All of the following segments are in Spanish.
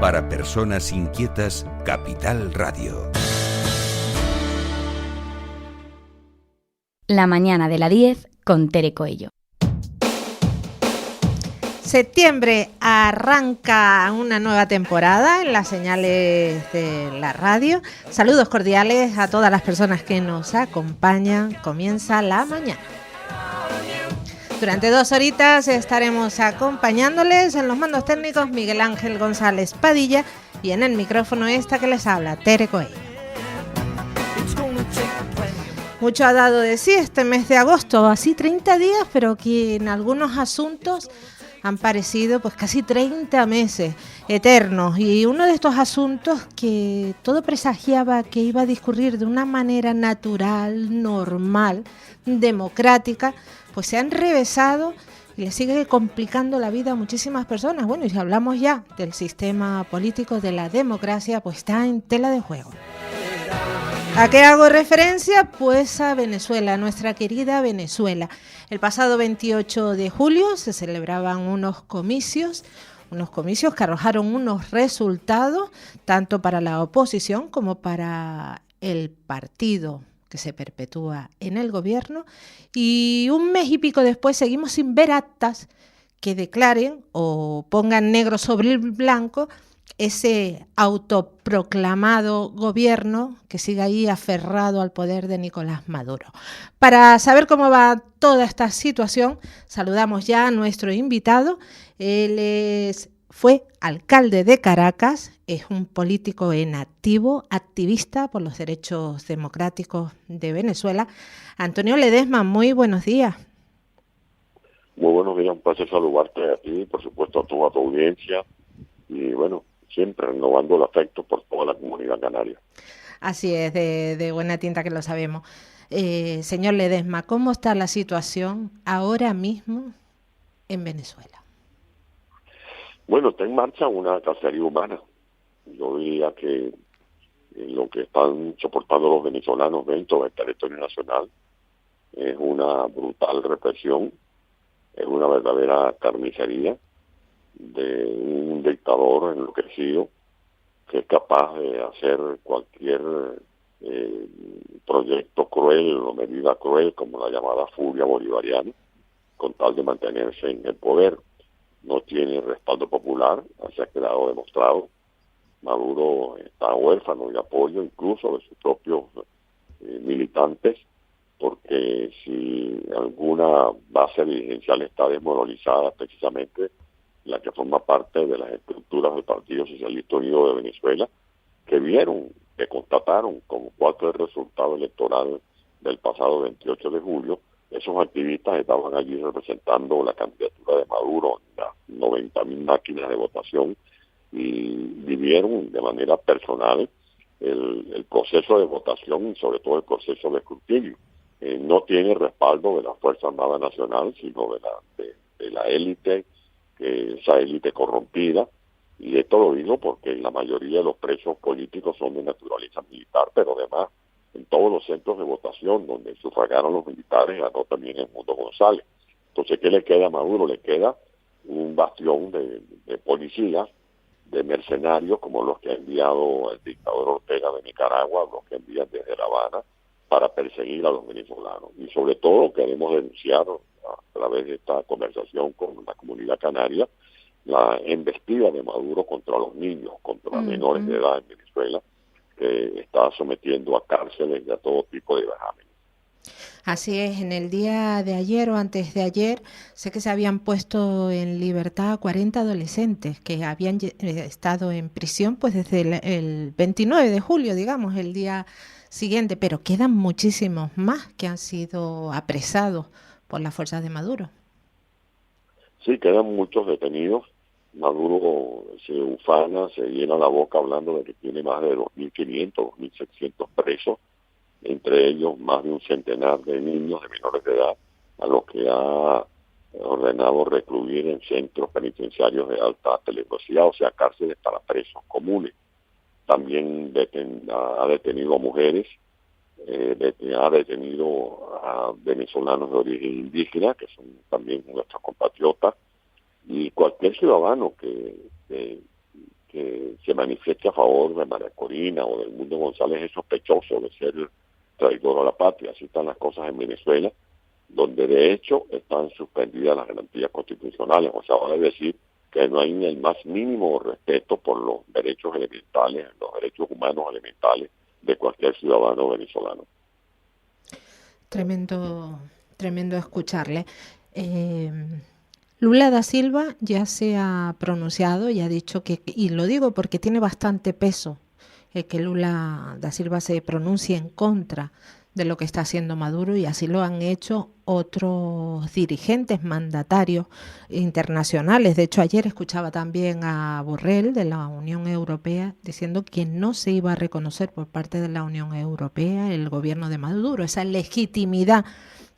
Para personas inquietas, Capital Radio. La mañana de la 10 con Tere Coello. Septiembre arranca una nueva temporada en las señales de la radio. Saludos cordiales a todas las personas que nos acompañan. Comienza la mañana. Durante 2 horitas estaremos acompañándoles en los mandos técnicos Miguel Ángel González Padilla y en el micrófono esta que les habla, Tere Coello. Mucho ha dado de sí este mes de agosto, así 30 días, pero que en algunos asuntos han parecido pues casi 30 meses eternos, y uno de estos asuntos que todo presagiaba que iba a discurrir de una manera natural, normal, democrática, pues se han revesado y le sigue complicando la vida a muchísimas personas. Bueno, y si hablamos ya del sistema político, de la democracia, pues está en tela de juego. ¿A qué hago referencia? Pues a Venezuela, nuestra querida Venezuela. El pasado 28 de julio se celebraban unos comicios que arrojaron unos resultados tanto para la oposición como para el partido que se perpetúa en el gobierno, y un mes y pico después seguimos sin ver actas que declaren o pongan negro sobre el blanco ese autoproclamado gobierno que sigue ahí aferrado al poder de Nicolás Maduro. Para saber cómo va toda esta situación, saludamos ya a nuestro invitado. Él fue alcalde de Caracas, es un político en activo, activista por los derechos democráticos de Venezuela. Antonio Ledesma, muy buenos días. Muy buenos días, un placer saludarte a ti, por supuesto a toda tu audiencia, y bueno, siempre renovando el afecto por toda la comunidad canaria. Así es, de buena tinta que lo sabemos. Señor Ledesma, ¿cómo está la situación ahora mismo en Venezuela? Bueno, está en marcha una cacería humana. Yo diría que lo que están soportando los venezolanos dentro del territorio nacional es una brutal represión, es una verdadera carnicería de un dictador enloquecido que es capaz de hacer cualquier proyecto cruel o medida cruel, como la llamada furia bolivariana, con tal de mantenerse en el poder. No tiene respaldo popular, así ha quedado demostrado. Maduro está huérfano de apoyo incluso de sus propios militantes, porque si alguna base dirigencial está desmoralizada, precisamente la que forma parte de las estructuras del Partido Socialista Unido de Venezuela, que constataron como parte del resultado electoral del pasado 28 de julio, esos activistas estaban allí representando la candidatura de Maduro en las 90.000 máquinas de votación, y vivieron de manera personal el proceso de votación y sobre todo el proceso de escrutinio. No tiene respaldo de la Fuerza Armada Nacional, sino de la élite, esa élite corrompida, y esto lo digo porque la mayoría de los presos políticos son de naturaleza militar, pero además en todos los centros de votación donde sufragaron los militares ganó también Edmundo González. Entonces, ¿qué le queda a Maduro? Le queda un bastión de policías, de mercenarios como los que ha enviado el dictador Ortega de Nicaragua, los que envían desde La Habana para perseguir a los venezolanos. Y sobre todo queremos denunciar a través de esta conversación con la comunidad canaria la embestida de Maduro contra los niños, contra menores de edad en Venezuela, que está sometiendo a cárceles y a todo tipo de vejámenes. Así es, en el día de ayer o antes de ayer, sé que se habían puesto en libertad 40 adolescentes que habían estado en prisión pues desde el 29 de julio, digamos, el día siguiente, pero quedan muchísimos más que han sido apresados por las fuerzas de Maduro. Sí, quedan muchos detenidos. Maduro se ufana, se llena la boca hablando de que tiene más de 2.500, 2.600 presos, entre ellos más de un centenar de niños de menores de edad, a los que ha ordenado recluir en centros penitenciarios de alta peligrosidad, o sea, cárceles para presos comunes. También ha detenido a mujeres, ha detenido a venezolanos de origen indígena, que son también nuestros compatriotas, y cualquier ciudadano que manifieste a favor de María Corina o del Mundo González es sospechoso de ser traidor a la patria. Así están las cosas en Venezuela, donde de hecho están suspendidas las garantías constitucionales. O sea, vale decir que no hay ni el más mínimo respeto por los derechos elementales, los derechos humanos elementales de cualquier ciudadano venezolano. Tremendo, tremendo escucharle. Lula da Silva ya se ha pronunciado y ha dicho que, y lo digo porque tiene bastante peso, que Lula da Silva se pronuncie en contra de lo que está haciendo Maduro, y así lo han hecho otros dirigentes mandatarios internacionales. De hecho, ayer escuchaba también a Borrell de la Unión Europea diciendo que no se iba a reconocer por parte de la Unión Europea el gobierno de Maduro, esa legitimidad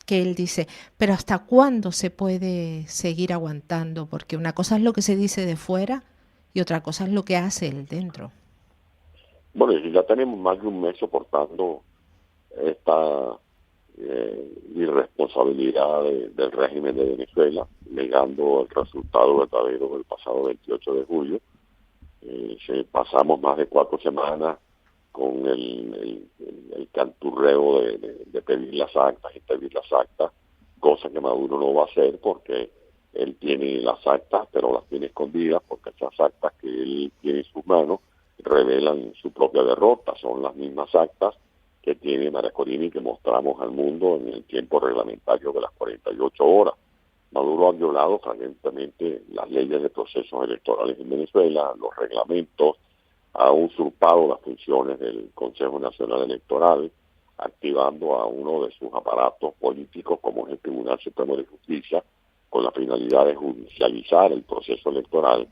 que él dice. Pero ¿hasta cuándo se puede seguir aguantando? Porque una cosa es lo que se dice de fuera y otra cosa es lo que hace él dentro. Bueno, y ya tenemos más de un mes soportando esta irresponsabilidad del régimen de Venezuela, negando el resultado verdadero del pasado 28 de julio. Pasamos más de 4 semanas con el canturreo de pedir las actas y pedir las actas, cosa que Maduro no va a hacer porque él tiene las actas, pero las tiene escondidas, porque esas actas que él tiene en sus manos revelan su propia derrota. Son las mismas actas que tiene María Corina y que mostramos al mundo en el tiempo reglamentario de las 48 horas. Maduro ha violado flagrantemente las leyes de procesos electorales en Venezuela, los reglamentos, ha usurpado las funciones del Consejo Nacional Electoral, activando a uno de sus aparatos políticos como es el Tribunal Supremo de Justicia, con la finalidad de judicializar el proceso electoral,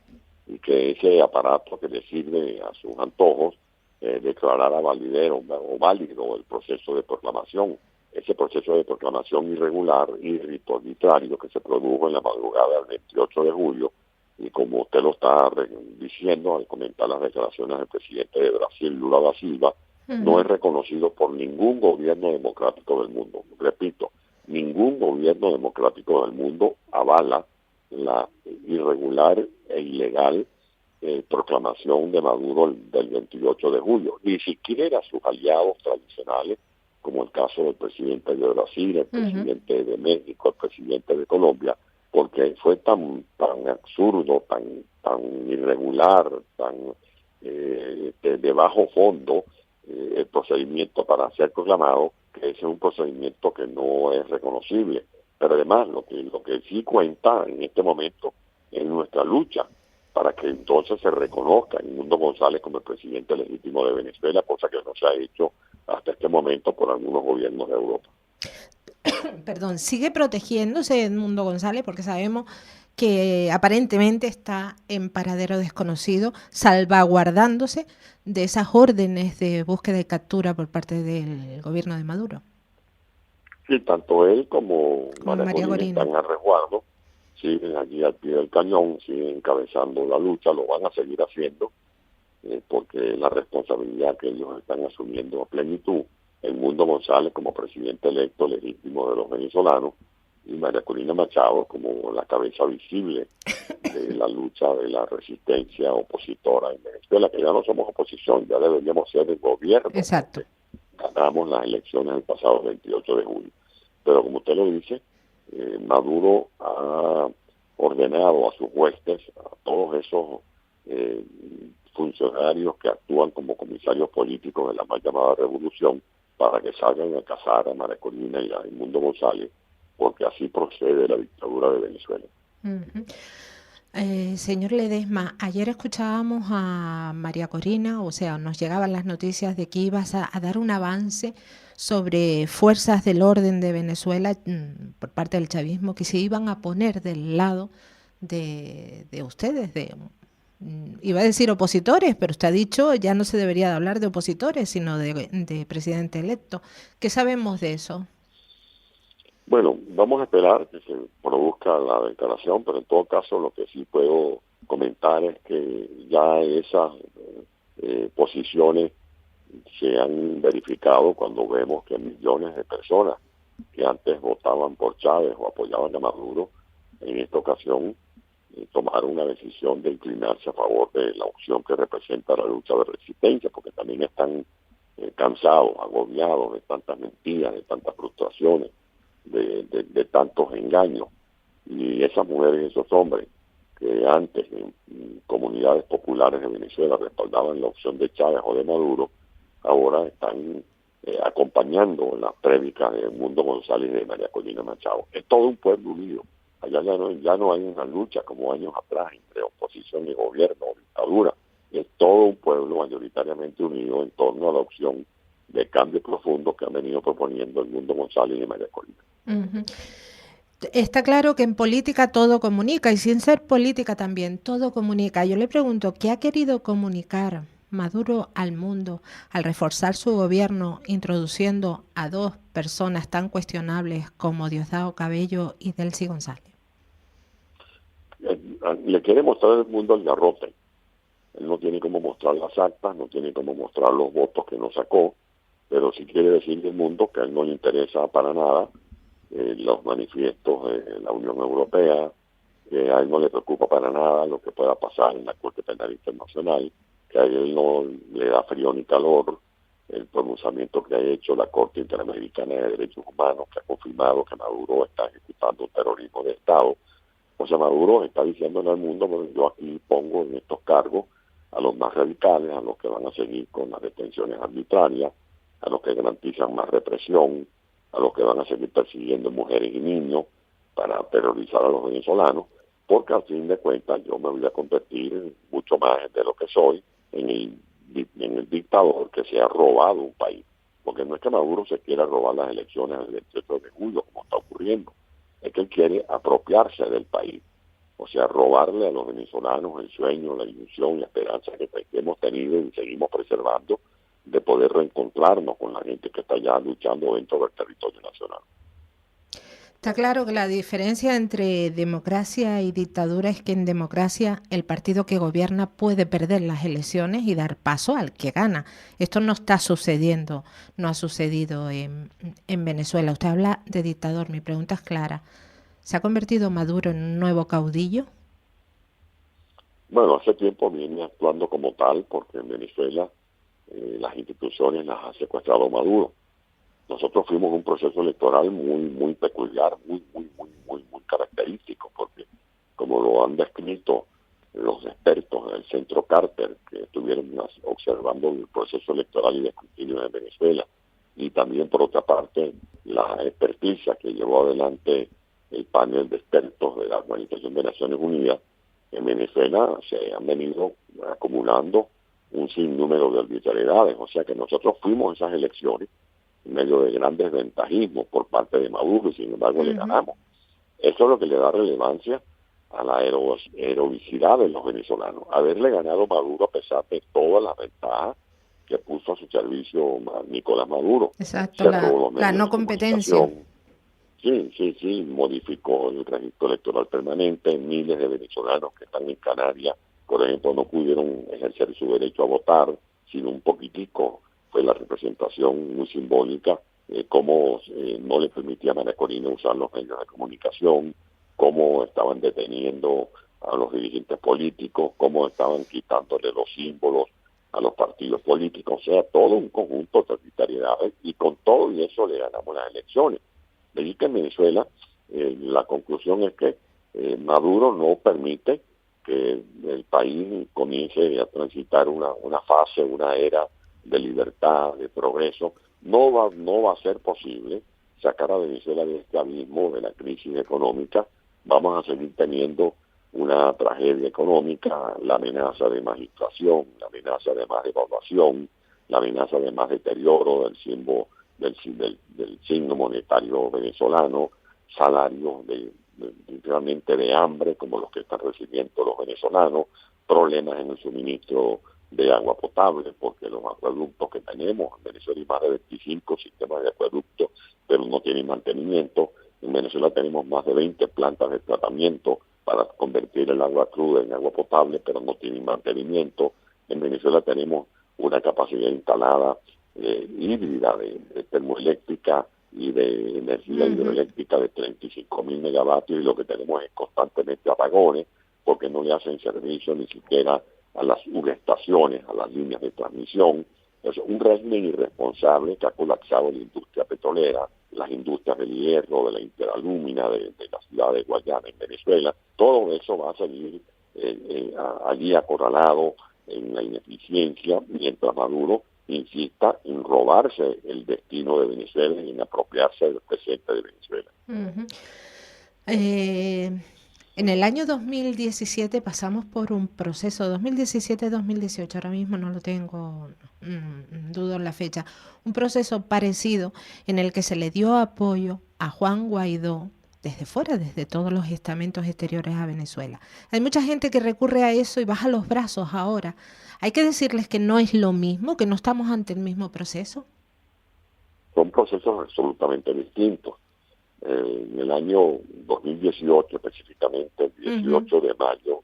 y que ese aparato que le sirve a sus antojos declarara válido el proceso de proclamación. Ese proceso de proclamación irregular y arbitrario que se produjo en la madrugada del 28 de julio, y como usted lo está diciendo al comentar las declaraciones del presidente de Brasil, Lula da Silva, no es reconocido por ningún gobierno democrático del mundo. Repito, ningún gobierno democrático del mundo avala la irregular e ilegal proclamación de Maduro del 28 de julio. Ni siquiera sus aliados tradicionales, como el caso del presidente de Brasil, el presidente de México, el presidente de Colombia, porque fue tan absurdo, tan irregular, tan de bajo fondo el procedimiento para ser proclamado, que ese es un procedimiento que no es reconocible. Pero además lo que sí cuenta en este momento es nuestra lucha para que entonces se reconozca a Edmundo González como el presidente legítimo de Venezuela, cosa que no se ha hecho hasta este momento por algunos gobiernos de Europa. Perdón, sigue protegiéndose Edmundo González porque sabemos que aparentemente está en paradero desconocido, salvaguardándose de esas órdenes de búsqueda y captura por parte del gobierno de Maduro. Sí, tanto él como María Corina están a resguardo, siguen allí al pie del cañón, siguen encabezando la lucha, lo van a seguir haciendo, porque la responsabilidad que ellos están asumiendo a plenitud. Edmundo González como presidente electo legítimo de los venezolanos y María Corina Machado como la cabeza visible de la lucha de la resistencia opositora en Venezuela, que ya no somos oposición, ya deberíamos ser el gobierno. Exacto. Ganamos las elecciones el pasado 28 de julio. Pero como usted lo dice, Maduro ha ordenado a sus huestes, a todos esos funcionarios que actúan como comisarios políticos de la mal llamada revolución, para que salgan a cazar a María Corina y a Edmundo González, porque así procede la dictadura de Venezuela. Señor Ledesma, ayer escuchábamos a María Corina, o sea, nos llegaban las noticias de que ibas a dar un avance sobre fuerzas del orden de Venezuela por parte del chavismo que se iban a poner del lado de ustedes, iba a decir opositores, pero usted ha dicho ya no se debería de hablar de opositores, sino de presidente electo. ¿Qué sabemos de eso? Bueno, vamos a esperar que se produzca la declaración, pero en todo caso lo que sí puedo comentar es que ya esas posiciones se han verificado cuando vemos que millones de personas que antes votaban por Chávez o apoyaban a Maduro, en esta ocasión tomaron una decisión de inclinarse a favor de la opción que representa la lucha de resistencia, porque también están cansados, agobiados de tantas mentiras, de tantas frustraciones, de tantos engaños. Y esas mujeres y esos hombres que antes en comunidades populares de Venezuela respaldaban la opción de Chávez o de Maduro, ahora están acompañando las prédicas de Mundo González y de María Corina Machado. Es todo un pueblo unido. Allá ya no hay una lucha como años atrás entre oposición y gobierno o dictadura. Es todo un pueblo mayoritariamente unido en torno a la opción de cambio profundo que han venido proponiendo el Mundo González y María Corina. Uh-huh. Está claro que en política todo comunica, y sin ser política también, todo comunica. Yo le pregunto, ¿qué ha querido comunicar Maduro al mundo al reforzar su gobierno introduciendo a dos personas tan cuestionables como Diosdado Cabello y Delcy González? Le quiere mostrar al mundo el garrote. Él no tiene cómo mostrar las actas, no tiene cómo mostrar los votos que no sacó, pero sí quiere decirle al mundo que a él no le interesa para nada los manifiestos de la Unión Europea, que a él no le preocupa para nada lo que pueda pasar en la Corte Penal Internacional, que a él no le da frío ni calor el pronunciamiento que ha hecho la Corte Interamericana de Derechos Humanos, que ha confirmado que Maduro está ejecutando un terrorismo de Estado. O sea, Maduro está diciéndole al mundo, bueno, yo aquí pongo en estos cargos a los más radicales, a los que van a seguir con las detenciones arbitrarias, a los que garantizan más represión, a los que van a seguir persiguiendo mujeres y niños para terrorizar a los venezolanos, porque al fin de cuentas yo me voy a convertir mucho más de lo que soy en el dictador que se ha robado un país. Porque no es que Maduro se quiera robar las elecciones del 28 de julio, como está ocurriendo, es que él quiere apropiarse del país, o sea, robarle a los venezolanos el sueño, la ilusión, la esperanza que hemos tenido y seguimos preservando de poder reencontrarnos con la gente que está ya luchando dentro del territorio nacional. Está claro que la diferencia entre democracia y dictadura es que en democracia el partido que gobierna puede perder las elecciones y dar paso al que gana. Esto no está sucediendo, no ha sucedido en Venezuela. Usted habla de dictador, mi pregunta es clara. ¿Se ha convertido Maduro en un nuevo caudillo? Bueno, hace tiempo viene actuando como tal, porque en Venezuela las instituciones las ha secuestrado Maduro. Nosotros fuimos un proceso electoral muy peculiar, muy característico, porque como lo han descrito los expertos del Centro Carter, que estuvieron observando el proceso electoral y de escrutinio en Venezuela, y también por otra parte la experticia que llevó adelante el panel de expertos de la Organización de Naciones Unidas, en Venezuela se han venido acumulando un sinnúmero de arbitrariedades, o sea que nosotros fuimos a esas elecciones en medio de gran desventajismo por parte de Maduro y sin embargo le ganamos. Eso es lo que le da relevancia a la heroicidad de los venezolanos. Haberle ganado Maduro a pesar de todas las ventajas que puso a su servicio Nicolás Maduro. Exacto, la no competencia. Sí, modificó el registro electoral permanente. Miles de venezolanos que están en Canarias, por ejemplo, no pudieron ejercer su derecho a votar, sino un poquitico. Fue la representación muy simbólica, cómo no le permitía a María Corina usar los medios de comunicación, cómo estaban deteniendo a los dirigentes políticos, cómo estaban quitándole los símbolos a los partidos políticos, o sea, todo un conjunto de arbitrariedades, y con todo y eso le ganamos las elecciones. De ahí que en Venezuela la conclusión es que Maduro no permite que el país comience a transitar una fase, una era de libertad, de progreso. No va a ser posible sacar a Venezuela de este abismo de la crisis económica. Vamos a seguir teniendo una tragedia económica, la amenaza de más inflación, la amenaza de más devaluación, la amenaza de más deterioro del signo monetario venezolano, salarios realmente de hambre como los que están recibiendo los venezolanos, problemas en el suministro de agua potable, porque los acueductos que tenemos, en Venezuela hay más de 25 sistemas de acueductos, pero no tienen mantenimiento. En Venezuela tenemos más de 20 plantas de tratamiento para convertir el agua cruda en agua potable, pero no tienen mantenimiento. En Venezuela tenemos una capacidad instalada híbrida de termoeléctrica y de energía hidroeléctrica de 35.000 megavatios, y lo que tenemos es constantemente apagones. porque no le hacen servicio ni siquiera a las subestaciones, a las líneas de transmisión. Es un régimen irresponsable que ha colapsado la industria petrolera, las industrias del hierro, de la interalúmina, de la ciudad de Guayana en Venezuela. Todo eso va a seguir allí acorralado en la ineficiencia, mientras Maduro insista en robarse el destino de Venezuela y en apropiarse del presente de Venezuela. Uh-huh. En el año 2017 pasamos por un proceso, 2017-2018, ahora mismo no lo tengo, dudo en la fecha, un proceso parecido en el que se le dio apoyo a Juan Guaidó desde fuera, desde todos los estamentos exteriores a Venezuela. Hay mucha gente que recurre a eso y baja los brazos ahora. Hay que decirles que no es lo mismo, que no estamos ante el mismo proceso. Son procesos absolutamente distintos. En el año 2018, específicamente el 18 de mayo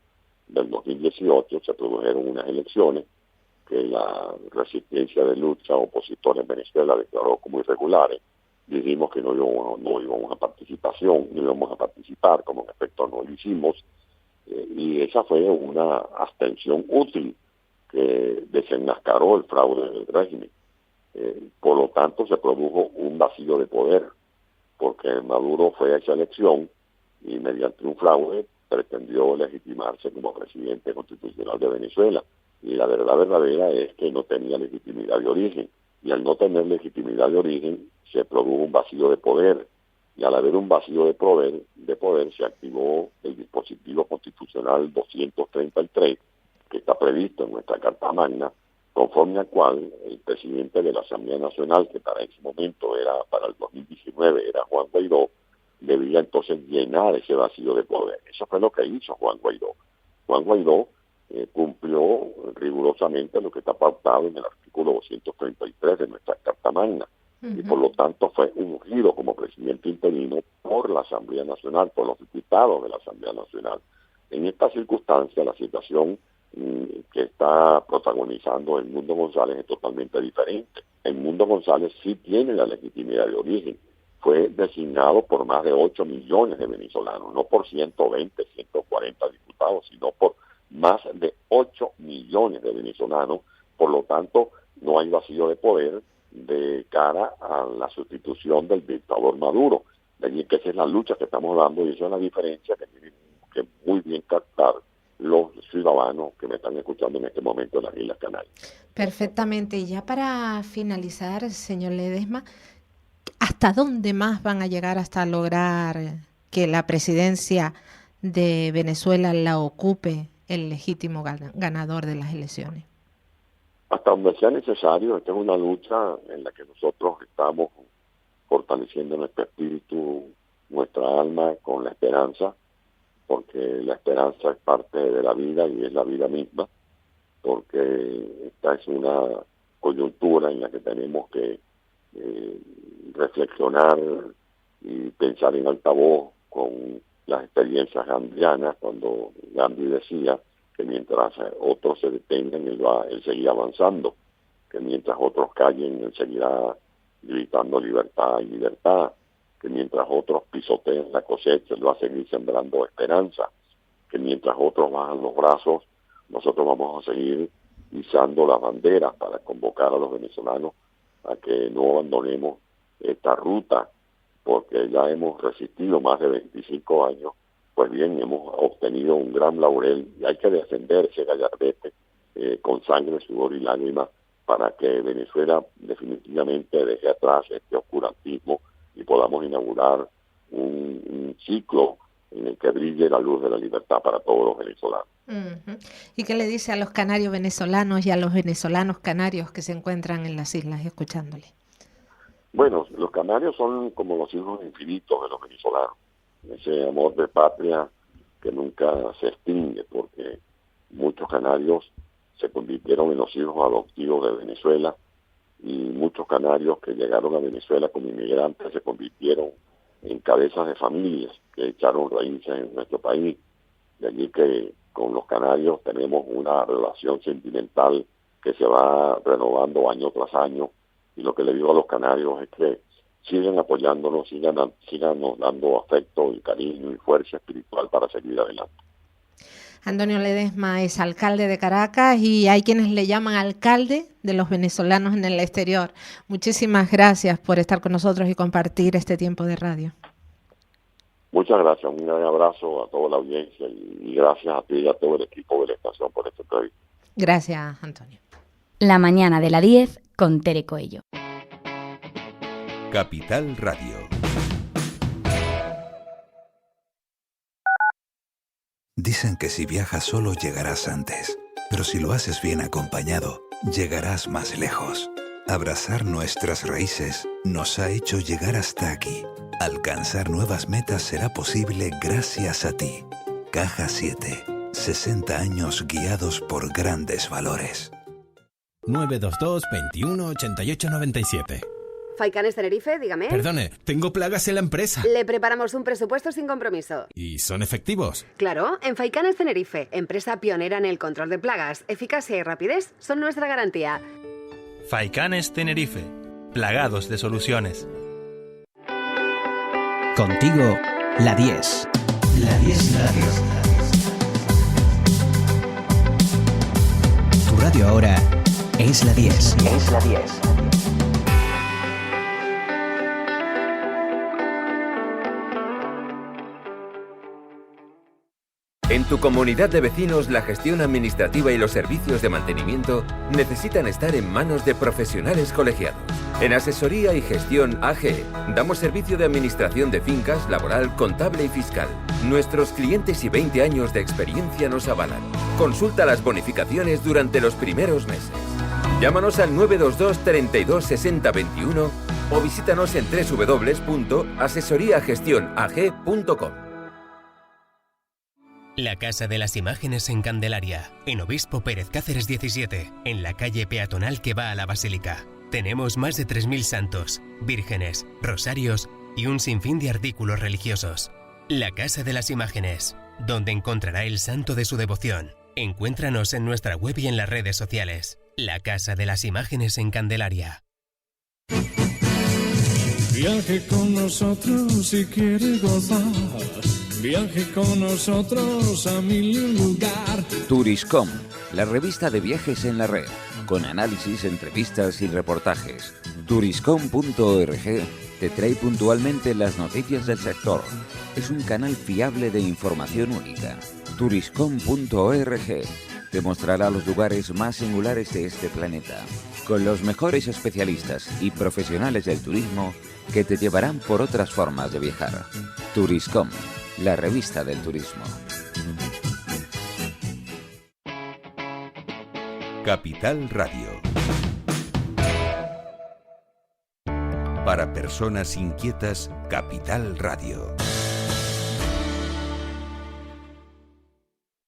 del 2018, se produjeron unas elecciones que la resistencia de lucha opositora en Venezuela declaró como irregulares. Dijimos que no íbamos a participar, como en efecto no lo hicimos, y esa fue una abstención útil que desenmascaró el fraude del régimen. Por lo tanto, se produjo un vacío de poder, porque Maduro fue a esa elección y mediante un fraude pretendió legitimarse como presidente constitucional de Venezuela. Y la verdad verdadera es que no tenía legitimidad de origen. Y al no tener legitimidad de origen, se produjo un vacío de poder. Y al haber un vacío de poder se activó el dispositivo constitucional 233, que está previsto en nuestra Carta Magna, conforme al cual el presidente de la Asamblea Nacional, que para ese momento para el 2019 era Juan Guaidó, debía entonces llenar ese vacío de poder. Eso fue lo que hizo Juan Guaidó. Juan Guaidó cumplió rigurosamente lo que está pautado en el artículo 233 de nuestra Carta Magna, y por lo tanto fue ungido como presidente interino por la Asamblea Nacional, por los diputados de la Asamblea Nacional. En esta circunstancia, la situación que está protagonizando el Mundo González es totalmente diferente. El Mundo González sí tiene la legitimidad de origen. Fue designado por más de 8 millones de venezolanos, no por 120, 140 diputados, sino por más de 8 millones de venezolanos. Por lo tanto, no hay vacío de poder de cara a la sustitución del dictador Maduro. De allí que esa es la lucha que estamos dando, y esa es la diferencia que tienen que muy bien captar los ciudadanos que me están escuchando en este momento en las Islas Canarias. Perfectamente. Y ya para finalizar, señor Ledesma, ¿hasta dónde más van a llegar hasta lograr que la presidencia de Venezuela la ocupe el legítimo ganador de las elecciones? Hasta donde sea necesario. Esta es una lucha en la que nosotros estamos fortaleciendo nuestro espíritu, nuestra alma, con la esperanza, porque la esperanza es parte de la vida y es la vida misma, porque esta es una coyuntura en la que tenemos que reflexionar y pensar en alta voz con las experiencias gandhianas, cuando Gandhi decía que mientras otros se detengan, él seguirá avanzando, que mientras otros callen, él seguirá gritando libertad y libertad, que mientras otros pisoteen la cosecha, él va a seguir sembrando esperanza, que mientras otros bajan los brazos, nosotros vamos a seguir izando las banderas para convocar a los venezolanos a que no abandonemos esta ruta, porque ya hemos resistido más de 25 años. Pues bien, hemos obtenido un gran laurel y hay que defender ese gallardete con sangre, sudor y lágrimas para que Venezuela definitivamente deje atrás este oscurantismo y podamos inaugurar un ciclo en el que brille la luz de la libertad para todos los venezolanos. Uh-huh. ¿Y qué le dice a los canarios venezolanos y a los venezolanos canarios que se encuentran en las islas escuchándole? Bueno, los canarios son como los hijos infinitos de los venezolanos. Ese amor de patria que nunca se extingue, porque muchos canarios se convirtieron en los hijos adoptivos de Venezuela, y muchos canarios que llegaron a Venezuela como inmigrantes se convirtieron en cabezas de familias que echaron raíces en nuestro país. De allí que con los canarios tenemos una relación sentimental que se va renovando año tras año, y lo que le digo a los canarios es que sigan apoyándonos, síganos dando afecto y cariño y fuerza espiritual para seguir adelante. Antonio Ledesma es alcalde de Caracas y hay quienes le llaman alcalde de los venezolanos en el exterior. Muchísimas gracias por estar con nosotros y compartir este tiempo de radio. Muchas gracias, un gran abrazo a toda la audiencia y gracias a ti y a todo el equipo de la estación por este entrevista. Gracias, Antonio. La mañana de la 10 con Tere Coello. Capital Radio. Dicen que si viajas solo llegarás antes, pero si lo haces bien acompañado, llegarás más lejos. Abrazar nuestras raíces nos ha hecho llegar hasta aquí. Alcanzar nuevas metas será posible gracias a ti. Caja 7. 60 años guiados por grandes valores. 922 21 88 97. Faicanes Tenerife, dígame. Perdone, tengo plagas en la empresa. Le preparamos un presupuesto sin compromiso. ¿Y son efectivos? Claro, en Faicanes Tenerife, empresa pionera en el control de plagas, eficacia y rapidez son nuestra garantía. Faicanes Tenerife, plagados de soluciones. Contigo, la 10. La 10 Radio. Tu radio ahora es la 10. Es la 10. En tu comunidad de vecinos, la gestión administrativa y los servicios de mantenimiento necesitan estar en manos de profesionales colegiados. En Asesoría y Gestión AG damos servicio de administración de fincas, laboral, contable y fiscal. Nuestros clientes y 20 años de experiencia nos avalan. Consulta las bonificaciones durante los primeros meses. Llámanos al 922 32 60 21 o visítanos en www.asesoriagestionag.com. La Casa de las Imágenes en Candelaria, en Obispo Pérez Cáceres 17, en la calle peatonal que va a la Basílica. Tenemos más de 3.000 santos, vírgenes, rosarios y un sinfín de artículos religiosos. La Casa de las Imágenes, donde encontrará el santo de su devoción. Encuéntranos en nuestra web y en las redes sociales. La Casa de las Imágenes en Candelaria. Viaje con nosotros si quiere gozar. Viaje con nosotros a mil lugar. Turiscom, la revista de viajes en la red, con análisis, entrevistas y reportajes. Turiscom.org te trae puntualmente las noticias del sector. Es un canal fiable de información única. Turiscom.org te mostrará los lugares más singulares de este planeta, con los mejores especialistas y profesionales del turismo que te llevarán por otras formas de viajar. Turiscom, la revista del turismo. Capital Radio. Para personas inquietas, Capital Radio.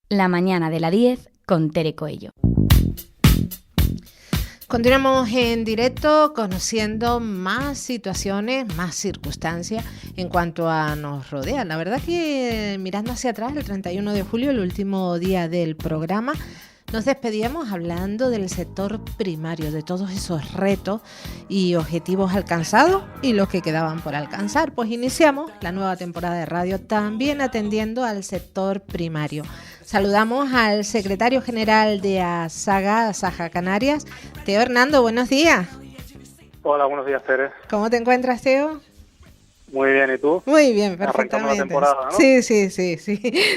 La mañana de la 10 con Tere Coello. Continuamos en directo conociendo más situaciones, más circunstancias en cuanto a nos rodea. La verdad que mirando hacia atrás, el 31 de julio, el último día del programa, nos despedíamos hablando del sector primario, de todos esos retos y objetivos alcanzados y los que quedaban por alcanzar. Pues iniciamos la nueva temporada de radio también atendiendo al sector primario. Saludamos al secretario general de Asaja Canarias, Teo Hernando. Buenos días. Hola, buenos días, Tere. ¿Cómo te encuentras, Teo? Muy bien, ¿y tú? Muy bien, perfectamente. Arrancando la temporada, ¿no? Sí.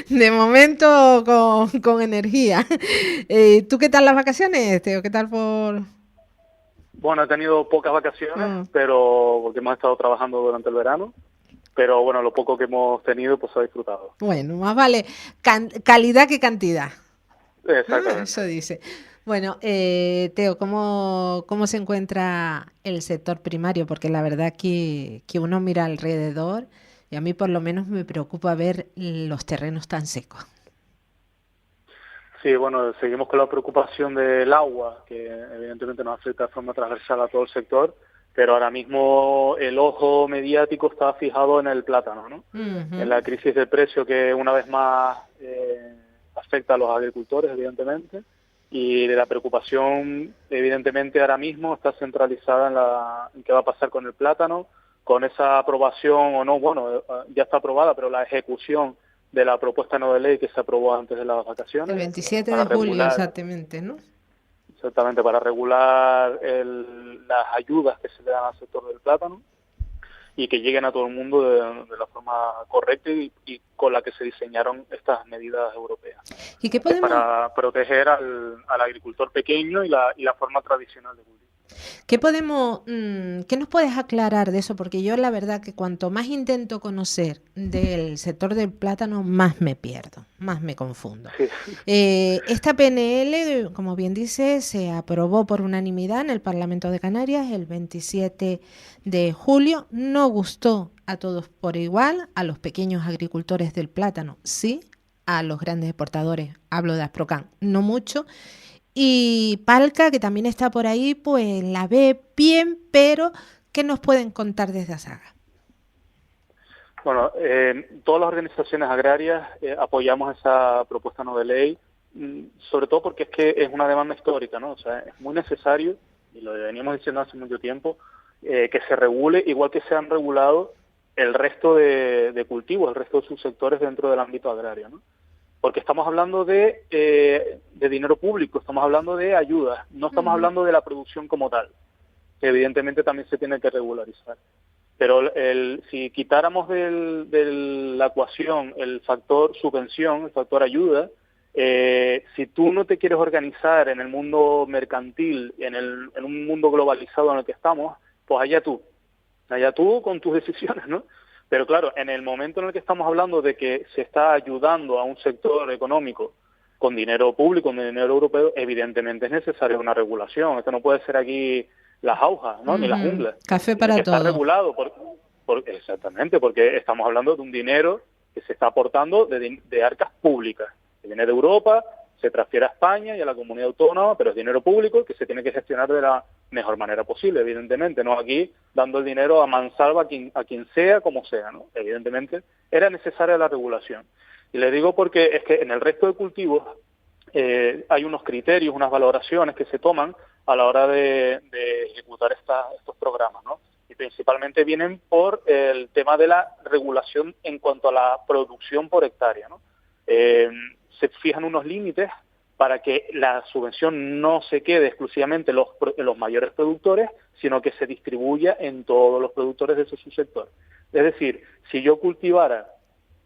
De momento con energía. ¿Tú qué tal las vacaciones, Teo? ¿Qué tal por...? Bueno, he tenido pocas vacaciones, pero porque hemos estado trabajando durante el verano. Pero bueno, lo poco que hemos tenido, pues se ha disfrutado. Bueno, más vale calidad que cantidad. Exactamente. Eso dice. Bueno, Teo, ¿cómo se encuentra el sector primario? Porque la verdad que uno mira alrededor y a mí por lo menos me preocupa ver los terrenos tan secos. Sí, bueno, seguimos con la preocupación del agua, que evidentemente nos afecta de forma transversal a todo el sector, pero ahora mismo el ojo mediático está fijado en el plátano, ¿no? En la crisis de precio que una vez más afecta a los agricultores, evidentemente, y la preocupación, evidentemente, ahora mismo está centralizada en qué va a pasar con el plátano, con esa aprobación o no, bueno, ya está aprobada, pero la ejecución de la propuesta no de ley que se aprobó antes de las vacaciones. El 27 de julio, exactamente, ¿no? Exactamente, para regular las ayudas que se le dan al sector del plátano y que lleguen a todo el mundo de la forma correcta y con la que se diseñaron estas medidas europeas. ¿Y qué podemos... Para proteger al agricultor pequeño y la forma tradicional de cultivo. ¿Qué nos puedes aclarar de eso? Porque yo la verdad que cuanto más intento conocer del sector del plátano, más me pierdo, más me confundo. Sí. Esta PNL, como bien dice, se aprobó por unanimidad en el Parlamento de Canarias el 27 de julio. No gustó a todos por igual, a los pequeños agricultores del plátano, sí, a los grandes exportadores, hablo de Asprocan, no mucho. Y Palca, que también está por ahí, pues la ve bien, pero ¿qué nos pueden contar desde ASAGA? Bueno, todas las organizaciones agrarias apoyamos esa propuesta no de ley, sobre todo porque es que es una demanda histórica, ¿no? O sea, es muy necesario, y lo veníamos diciendo hace mucho tiempo, que se regule, igual que se han regulado el resto de cultivos, el resto de subsectores dentro del ámbito agrario, ¿no? Porque estamos hablando de dinero público, estamos hablando de ayudas, no estamos hablando de la producción como tal, que evidentemente también se tiene que regularizar. Pero si quitáramos de la ecuación el factor subvención, el factor ayuda, si tú no te quieres organizar en el mundo mercantil, en un mundo globalizado en el que estamos, pues allá tú con tus decisiones, ¿no? Pero claro, en el momento en el que estamos hablando de que se está ayudando a un sector económico con dinero público, con dinero europeo, evidentemente es necesaria una regulación. Esto no puede ser aquí la jauja, ¿no? Ni la jungla. Café para todo. Está regulado, exactamente, porque estamos hablando de un dinero que se está aportando de arcas públicas, que viene de Europa, se transfiere a España y a la comunidad autónoma, pero es dinero público que se tiene que gestionar de la mejor manera posible, evidentemente, no aquí dando el dinero a mansalva a quien sea, como sea, ¿no? Evidentemente era necesaria la regulación. Y le digo porque es que en el resto de cultivos hay unos criterios, unas valoraciones que se toman a la hora de ejecutar estos programas, ¿no? Y principalmente vienen por el tema de la regulación en cuanto a la producción por hectárea, ¿no? Se fijan unos límites para que la subvención no se quede exclusivamente en los mayores productores, sino que se distribuya en todos los productores de ese subsector. Es decir, si yo cultivara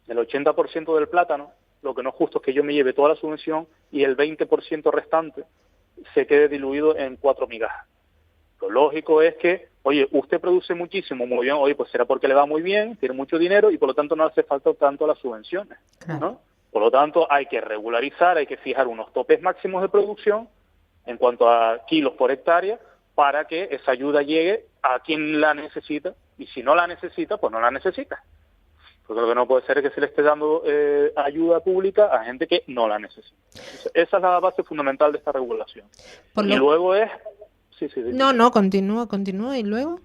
el 80% del plátano, lo que no es justo es que yo me lleve toda la subvención y el 20% restante se quede diluido en 4 migajas. Lo lógico es que, oye, usted produce muchísimo, muy bien, oye, pues será porque le va muy bien, tiene mucho dinero y por lo tanto no hace falta tanto las subvenciones, ¿no? Por lo tanto, hay que regularizar, hay que fijar unos topes máximos de producción en cuanto a kilos por hectárea para que esa ayuda llegue a quien la necesita y si no la necesita, pues no la necesita. Porque lo que no puede ser es que se le esté dando ayuda pública a gente que no la necesita. Entonces, esa es la base fundamental de esta regulación. Y luego es... Sí, No, continúa, ¿y luego?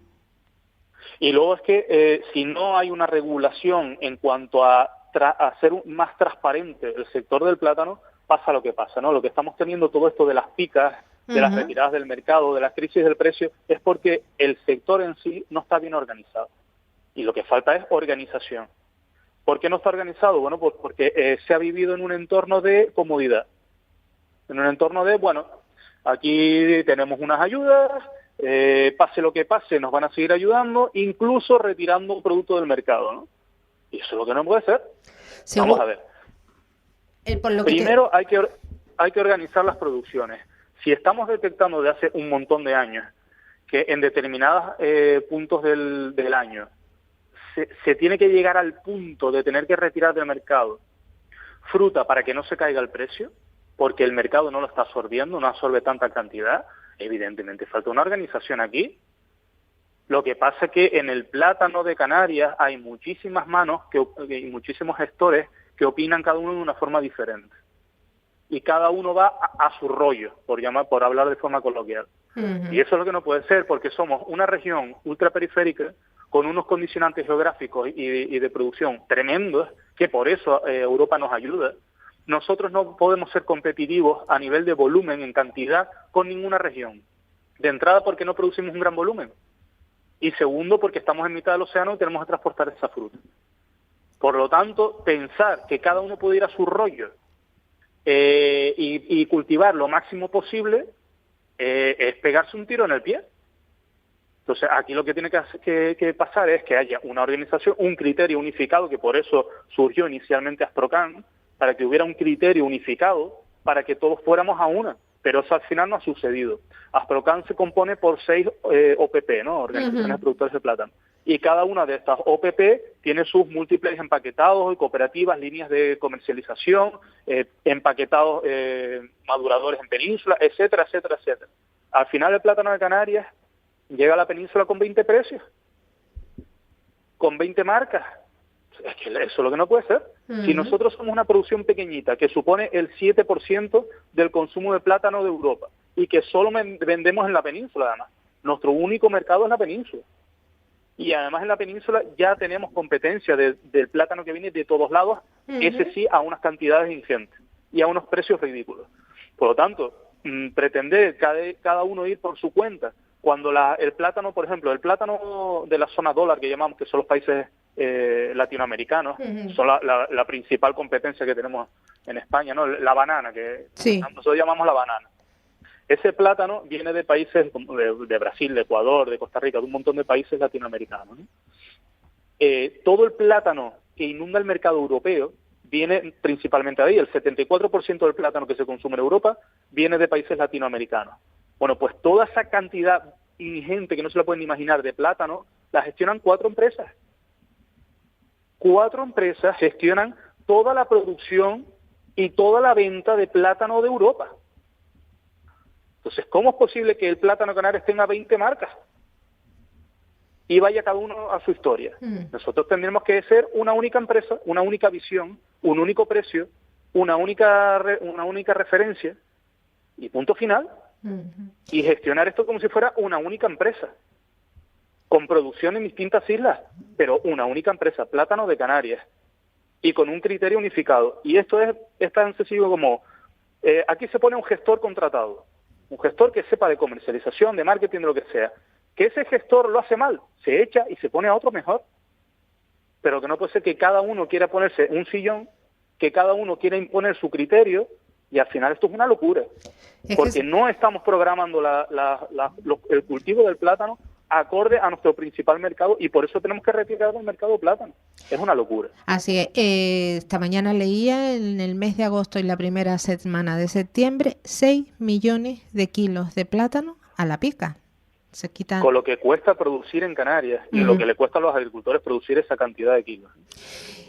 Y luego es que si no hay una regulación en cuanto a hacer más transparente el sector del plátano, pasa lo que pasa, ¿no? Lo que estamos teniendo todo esto de las picas, de las retiradas del mercado, de las crisis del precio, es porque el sector en sí no está bien organizado. Y lo que falta es organización. ¿Por qué no está organizado? Bueno, pues porque se ha vivido en un entorno de comodidad. En un entorno de, bueno, aquí tenemos unas ayudas, pase lo que pase, nos van a seguir ayudando, incluso retirando producto del mercado, ¿no? Y eso es lo que no puede ser. Vamos a ver. Primero hay que organizar las producciones. Si estamos detectando de hace un montón de años que en determinados puntos del año se tiene que llegar al punto de tener que retirar del mercado fruta para que no se caiga el precio, porque el mercado no lo está absorbiendo, no absorbe tanta cantidad, evidentemente falta una organización aquí. Lo que pasa es que en el plátano de Canarias hay muchísimas manos y muchísimos gestores que opinan cada uno de una forma diferente. Y cada uno va a su rollo, por hablar de forma coloquial. Y eso es lo que no puede ser, porque somos una región ultraperiférica con unos condicionantes geográficos y de producción tremendos, que por eso Europa nos ayuda. Nosotros no podemos ser competitivos a nivel de volumen, en cantidad, con ninguna región. De entrada, porque no producimos un gran volumen. Y segundo, porque estamos en mitad del océano y tenemos que transportar esa fruta. Por lo tanto, pensar que cada uno puede ir a su rollo y cultivar lo máximo posible es pegarse un tiro en el pie. Entonces, aquí lo que tiene que pasar es que haya una organización, un criterio unificado, que por eso surgió inicialmente Asprocan, para que hubiera un criterio unificado, para que todos fuéramos a una. Pero eso al final no ha sucedido. Asprocan se compone por 6 OPP, ¿no? Organizaciones de productores de plátano. Y cada una de estas OPP tiene sus múltiples empaquetados y cooperativas, líneas de comercialización, empaquetados maduradores en península, etcétera, etcétera, etcétera. Al final el plátano de Canarias llega a la península con 20 precios, con 20 marcas. Es que eso es lo que no puede ser. Si nosotros somos una producción pequeñita que supone el 7% del consumo de plátano de Europa y que solo vendemos en la península, además, nuestro único mercado es la península. Y además en la península ya tenemos competencia del plátano que viene de todos lados, ese sí a unas cantidades ingentes y a unos precios ridículos. Por lo tanto, pretender cada uno ir por su cuenta, cuando el plátano, por ejemplo, el plátano de la zona dólar que llamamos, que son los países latinoamericanos, son la principal competencia que tenemos en España, ¿no? La banana, que nosotros llamamos la banana. Ese plátano viene de países como de Brasil, de Ecuador, de Costa Rica, de un montón de países latinoamericanos, ¿no? Todo el plátano que inunda el mercado europeo viene principalmente de ahí. El 74% del plátano que se consume en Europa viene de países latinoamericanos. Bueno, pues toda esa cantidad ingente que no se la pueden imaginar de plátano, la gestionan 4 empresas. 4 empresas gestionan toda la producción y toda la venta de plátano de Europa. Entonces, ¿cómo es posible que el plátano Canarias tenga 20 marcas y vaya cada uno a su historia? Nosotros tendremos que ser una única empresa, una única visión, un único precio, una única referencia y punto final. Y gestionar esto como si fuera una única empresa, con producción en distintas islas, pero una única empresa, Plátano de Canarias, y con un criterio unificado. Y esto es tan sencillo como, aquí se pone un gestor contratado, un gestor que sepa de comercialización, de marketing, de lo que sea. Que ese gestor lo hace mal, se echa y se pone a otro mejor. Pero que no puede ser que cada uno quiera ponerse un sillón, que cada uno quiera imponer su criterio, y al final esto es una locura. Porque no estamos programando el cultivo del plátano acorde a nuestro principal mercado, y por eso tenemos que retirar del mercado plátano. Es una locura. Así es. Esta mañana leía en el mes de agosto y la primera semana de septiembre 6 millones de kilos de plátano a la pica. Se quitan... Con lo que cuesta producir en Canarias y lo que le cuesta a los agricultores producir esa cantidad de kilos.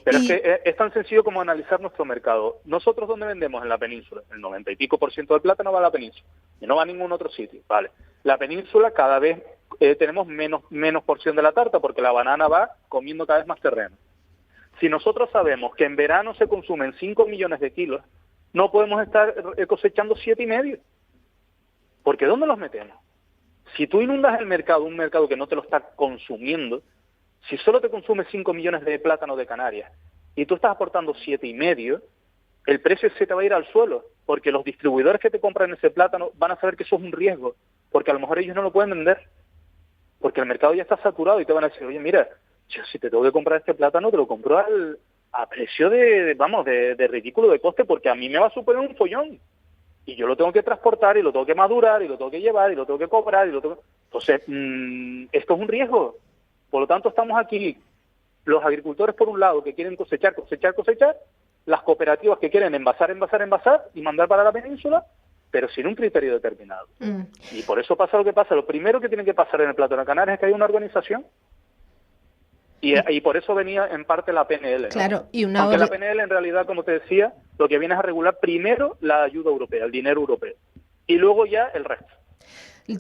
Pero es que es tan sencillo como analizar nuestro mercado. ¿Nosotros dónde vendemos? En la península. El 90 y pico % del plátano va a la península y no va a ningún otro sitio. Vale. La península cada vez tenemos menos porción de la tarta porque la banana va comiendo cada vez más terreno. Si nosotros sabemos que en verano se consumen 5 millones de kilos, no podemos estar cosechando 7,5. Porque ¿dónde los metemos? Si tú inundas el mercado, un mercado que no te lo está consumiendo, si solo te consume 5 millones de plátano de Canarias y tú estás aportando 7,5, el precio se te va a ir al suelo, porque los distribuidores que te compran ese plátano van a saber que eso es un riesgo, porque a lo mejor ellos no lo pueden vender, porque el mercado ya está saturado y te van a decir, oye, mira, yo si te tengo que comprar este plátano, te lo compro a precio de ridículo de coste, porque a mí me va a suponer un follón. Y yo lo tengo que transportar, y lo tengo que madurar, y lo tengo que llevar, y lo tengo que cobrar, Entonces, esto es un riesgo. Por lo tanto, estamos aquí, los agricultores por un lado, que quieren cosechar, las cooperativas que quieren envasar, y mandar para la península, pero sin un criterio determinado. Y por eso pasa lo que pasa. Lo primero que tiene que pasar en el plátano de Canarias es que haya una organización. Y por eso venía en parte la PNL, ¿no? Claro, aunque la PNL en realidad, como te decía, lo que viene es a regular primero la ayuda europea, el dinero europeo, y luego ya el resto.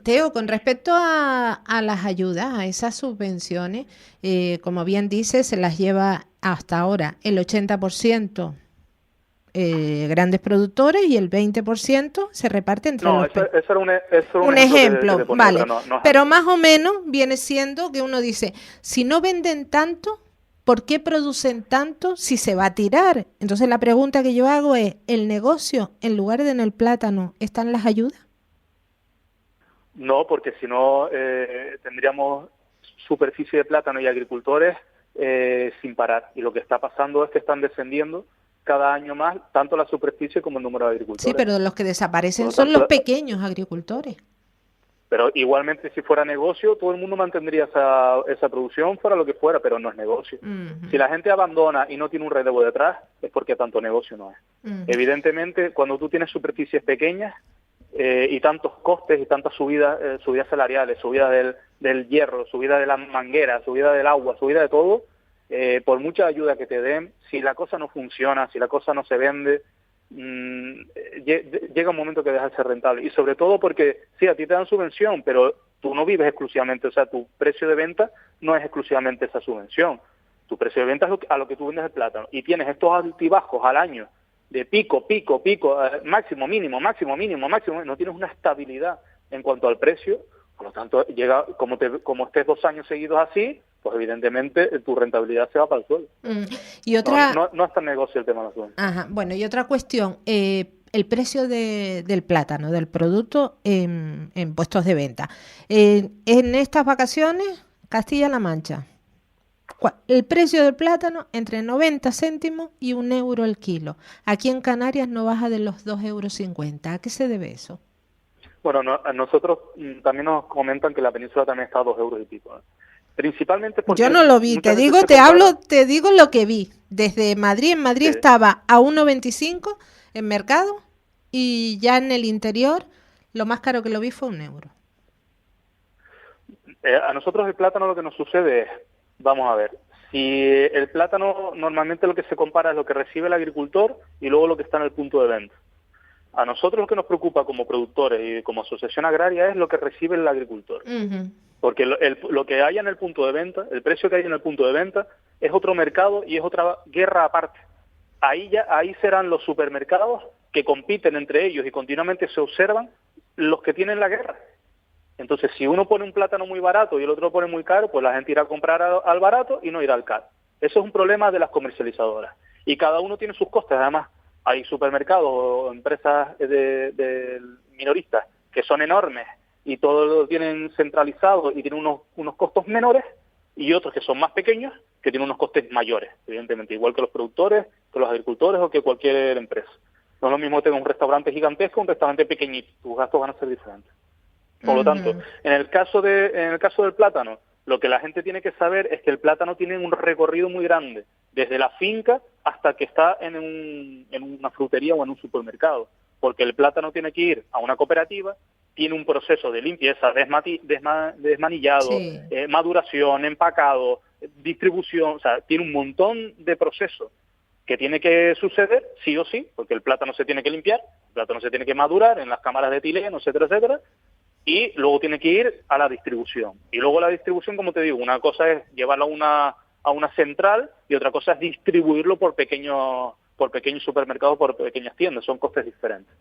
Teo, con respecto a las ayudas, a esas subvenciones, como bien dices, se las lleva hasta ahora el 80% grandes productores y el 20% se reparte entre los... No, eso era un ejemplo, que vale. Pero más o menos viene siendo que uno dice, si no venden tanto, ¿por qué producen tanto si se va a tirar? Entonces la pregunta que yo hago es, ¿el negocio, en lugar de en el plátano, están las ayudas? No, porque si no tendríamos superficie de plátano y agricultores sin parar. Y lo que está pasando es que están descendiendo cada año más, tanto la superficie como el número de agricultores. Sí, pero los que desaparecen Por lo son tanto, los pequeños agricultores. Pero igualmente, si fuera negocio, todo el mundo mantendría esa producción, fuera lo que fuera, pero no es negocio. Si la gente abandona y no tiene un relevo detrás, es porque tanto negocio no es. Evidentemente, cuando tú tienes superficies pequeñas y tantos costes y tantas subidas salariales, subida del hierro, subida de las mangueras, subida del agua, subida de todo, por mucha ayuda que te den, si la cosa no funciona, si la cosa no se vende, llega un momento que deja de ser rentable. Y sobre todo porque, sí, a ti te dan subvención, pero tú no vives exclusivamente, o sea, tu precio de venta no es exclusivamente esa subvención. Tu precio de venta es a lo que tú vendes el plátano. Y tienes estos altibajos al año de pico, máximo, mínimo, máximo, mínimo, máximo. No tienes una estabilidad en cuanto al precio. Por lo tanto, llega como estés 2 años seguidos así, pues evidentemente tu rentabilidad se va para el suelo. Y otra... No es tan negocio el tema de la subvención. Ajá, bueno, y otra cuestión, el precio del plátano, del producto en puestos de venta. En estas vacaciones, Castilla-La Mancha, el precio del plátano entre 90 céntimos y 1 euro el kilo. Aquí en Canarias no baja de los 2,50 euros. ¿A qué se debe eso? Bueno, a nosotros también nos comentan que la península también está a 2 euros y pico, ¿eh? Principalmente porque... Yo no lo vi, te digo lo que vi. Desde Madrid, en Madrid estaba a 1,25 en mercado y ya en el interior lo más caro que lo vi fue 1 euro. A nosotros el plátano lo que nos sucede es, vamos a ver, si el plátano normalmente lo que se compara es lo que recibe el agricultor y luego lo que está en el punto de venta. A nosotros lo que nos preocupa como productores y como asociación agraria es lo que recibe el agricultor. Porque lo que hay en el punto de venta, el precio que hay en el punto de venta, es otro mercado y es otra guerra aparte. Ahí serán los supermercados que compiten entre ellos y continuamente se observan los que tienen la guerra. Entonces, si uno pone un plátano muy barato y el otro lo pone muy caro, pues la gente irá a comprar al barato y no irá al caro. Eso es un problema de las comercializadoras. Y cada uno tiene sus costes. Además, hay supermercados o empresas de minoristas que son enormes y todo lo tienen centralizado y tienen unos costos menores, y otros que son más pequeños que tienen unos costes mayores, evidentemente, igual que los productores, que los agricultores o que cualquier empresa. No es lo mismo tener un restaurante gigantesco o un restaurante pequeñito, tus gastos van a ser diferentes. Por lo tanto, en el caso del plátano, lo que la gente tiene que saber es que el plátano tiene un recorrido muy grande, desde la finca hasta que está en una frutería o en un supermercado, porque el plátano tiene que ir a una cooperativa, tiene un proceso de limpieza, desmanillado, maduración, empacado, distribución, o sea, tiene un montón de procesos que tiene que suceder sí o sí, porque el plátano se tiene que limpiar, el plátano se tiene que madurar en las cámaras de etileno, etcétera, etcétera, y luego tiene que ir a la distribución. Y luego la distribución, como te digo, una cosa es llevarlo a una central y otra cosa es distribuirlo por pequeños supermercados, por pequeñas tiendas, son costes diferentes.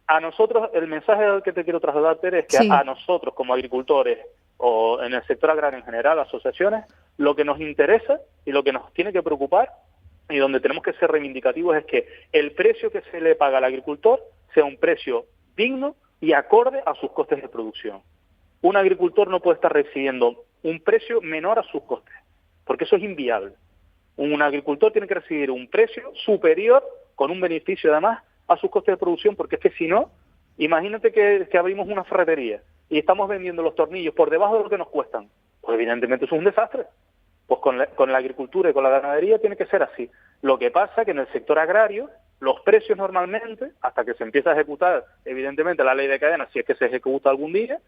A nosotros, el mensaje que te quiero trasladar, Tere, es que a nosotros como agricultores o en el sector agrario en general, asociaciones, lo que nos interesa y lo que nos tiene que preocupar y donde tenemos que ser reivindicativos es que el precio que se le paga al agricultor sea un precio digno y acorde a sus costes de producción. Un agricultor no puede estar recibiendo un precio menor a sus costes, porque eso es inviable. Un agricultor tiene que recibir un precio superior, con un beneficio además, a sus costes de producción, porque es que si no, imagínate que abrimos una ferretería y estamos vendiendo los tornillos por debajo de lo que nos cuestan, pues evidentemente eso es un desastre. Pues con la agricultura y con la ganadería tiene que ser así. Lo que pasa es que en el sector agrario, los precios normalmente, hasta que se empieza a ejecutar, evidentemente, la ley de cadena, si es que se ejecuta algún día,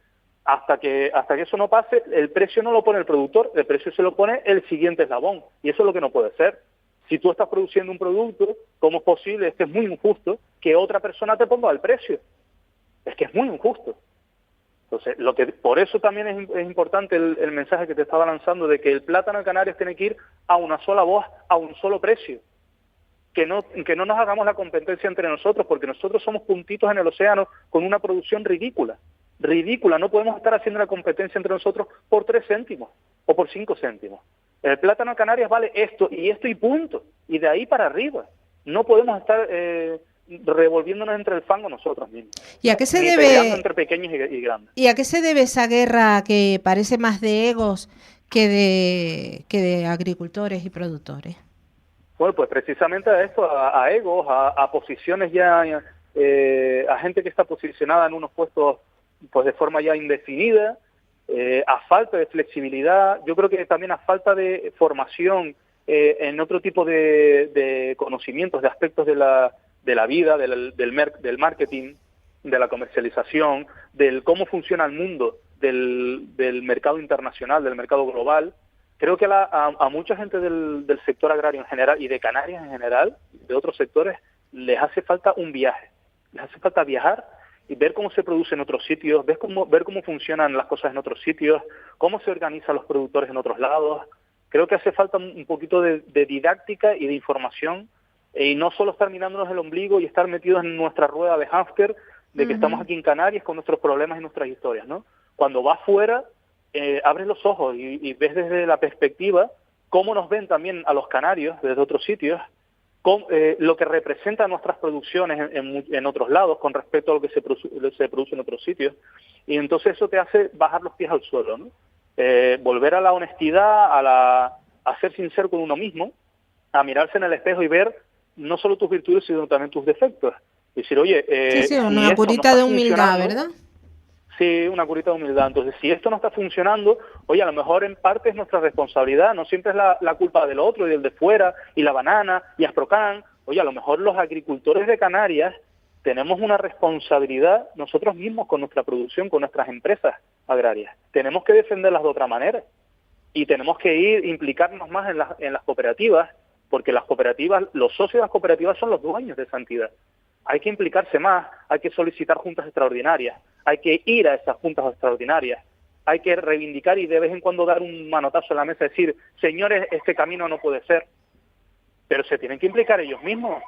hasta que eso no pase, el precio no lo pone el productor, el precio se lo pone el siguiente eslabón, y eso es lo que no puede ser. Si tú estás produciendo un producto, ¿cómo es posible? Es que es muy injusto que otra persona te ponga el precio. Es que es muy injusto. Entonces, por eso también es importante el mensaje que te estaba lanzando de que el plátano de Canarias tiene que ir a una sola voz, a un solo precio. Que no nos hagamos la competencia entre nosotros, porque nosotros somos puntitos en el océano con una producción ridícula. Ridícula, no podemos estar haciendo la competencia entre nosotros por 3 céntimos o por 5 céntimos. El plátano de Canarias vale esto y punto, y de ahí para arriba. No podemos estar revolviéndonos entre el fango nosotros mismos. ¿Y a qué se debe? Peleando entre pequeños y grandes. ¿Y a qué se debe esa guerra que parece más de egos que de agricultores y productores. Bueno, pues precisamente a esto, a egos, a posiciones ya, a gente que está posicionada en unos puestos pues de forma ya indefinida, a falta de flexibilidad, yo creo que también a falta de formación en otro tipo de conocimientos, de aspectos de la vida, del marketing, de la comercialización, del cómo funciona el mundo, del mercado internacional, del mercado global. Creo que a mucha gente del sector agrario en general y de Canarias en general, de otros sectores, les hace falta un viaje. Les hace falta viajar y ver cómo se produce en otros sitios, ver cómo funcionan las cosas en otros sitios, cómo se organizan los productores en otros lados. Creo que hace falta un poquito de didáctica y de información, y no solo estar mirándonos el ombligo y estar metidos en nuestra rueda de hámster de que estamos aquí en Canarias con nuestros problemas y nuestras historias, ¿no? Cuando vas fuera, abres los ojos y ves desde la perspectiva cómo nos ven también a los canarios desde otros sitios, lo que representan nuestras producciones en otros lados con respecto a lo que se produce en otros sitios, y entonces eso te hace bajar los pies al suelo, ¿no? Volver a la honestidad, a ser sincero con uno mismo, a mirarse en el espejo y ver no solo tus virtudes sino también tus defectos. Y decir, oye, sí, una curita de humildad, ¿verdad? Sí, una curita de humildad. Entonces, si esto no está funcionando, oye, a lo mejor en parte es nuestra responsabilidad, no siempre es la culpa del otro y del de fuera, y la banana, y Asprocan. Oye, a lo mejor los agricultores de Canarias tenemos una responsabilidad nosotros mismos con nuestra producción, con nuestras empresas agrarias. Tenemos que defenderlas de otra manera, y tenemos que implicarnos más en las cooperativas, porque las cooperativas, los socios de las cooperativas son los dueños de esa entidad. Hay que implicarse más, hay que solicitar juntas extraordinarias, hay que ir a esas juntas extraordinarias, hay que reivindicar y de vez en cuando dar un manotazo en la mesa y decir, señores, este camino no puede ser. Pero se tienen que implicar ellos mismos.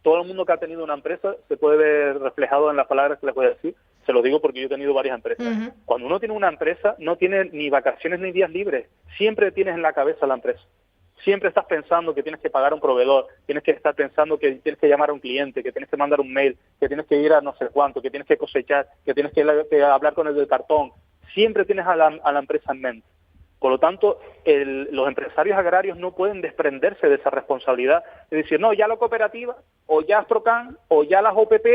Todo el mundo que ha tenido una empresa se puede ver reflejado en las palabras que les voy a decir. Se lo digo porque yo he tenido varias empresas. Cuando uno tiene una empresa, no tiene ni vacaciones ni días libres. Siempre tienes en la cabeza la empresa. Siempre estás pensando que tienes que pagar a un proveedor, tienes que estar pensando que tienes que llamar a un cliente, que tienes que mandar un mail, que tienes que ir a no sé cuánto, que tienes que cosechar, que tienes que hablar con el del cartón. Siempre tienes a la empresa en mente. Por lo tanto, los empresarios agrarios no pueden desprenderse de esa responsabilidad de decir, no, ya la cooperativa, o ya Asprocan, o ya las OPP,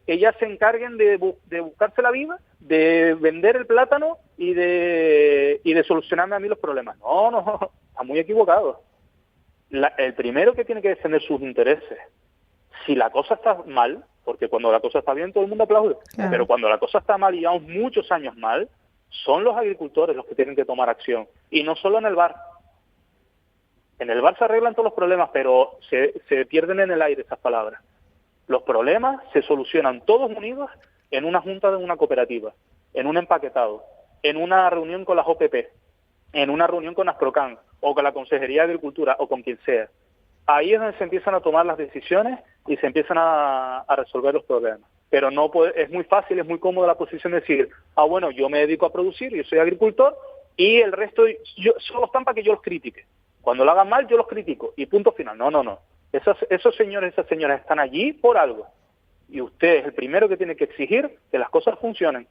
que ya se encarguen de buscarse la vida, de vender el plátano y de solucionarme a mí los problemas. No, está muy equivocado. El primero que tiene que defender sus intereses, si la cosa está mal, porque cuando la cosa está bien todo el mundo aplaude, claro, pero cuando la cosa está mal y llevamos muchos años mal, son los agricultores los que tienen que tomar acción, y no solo en el bar. En el bar se arreglan todos los problemas, pero se pierden en el aire esas palabras. Los problemas se solucionan todos unidos en una junta de una cooperativa, en un empaquetado, en una reunión con las OPP, en una reunión con Asprocan, o con la Consejería de Agricultura, o con quien sea. Ahí es donde se empiezan a tomar las decisiones y se empiezan a resolver los problemas. Pero no es muy fácil, es muy cómoda la posición de decir, bueno, yo me dedico a producir, yo soy agricultor, y el resto solo están para que yo los critique. Cuando lo hagan mal, yo los critico, y punto final. No. Esos señores, esas señoras están allí por algo. Y usted es el primero que tiene que exigir que las cosas funcionen.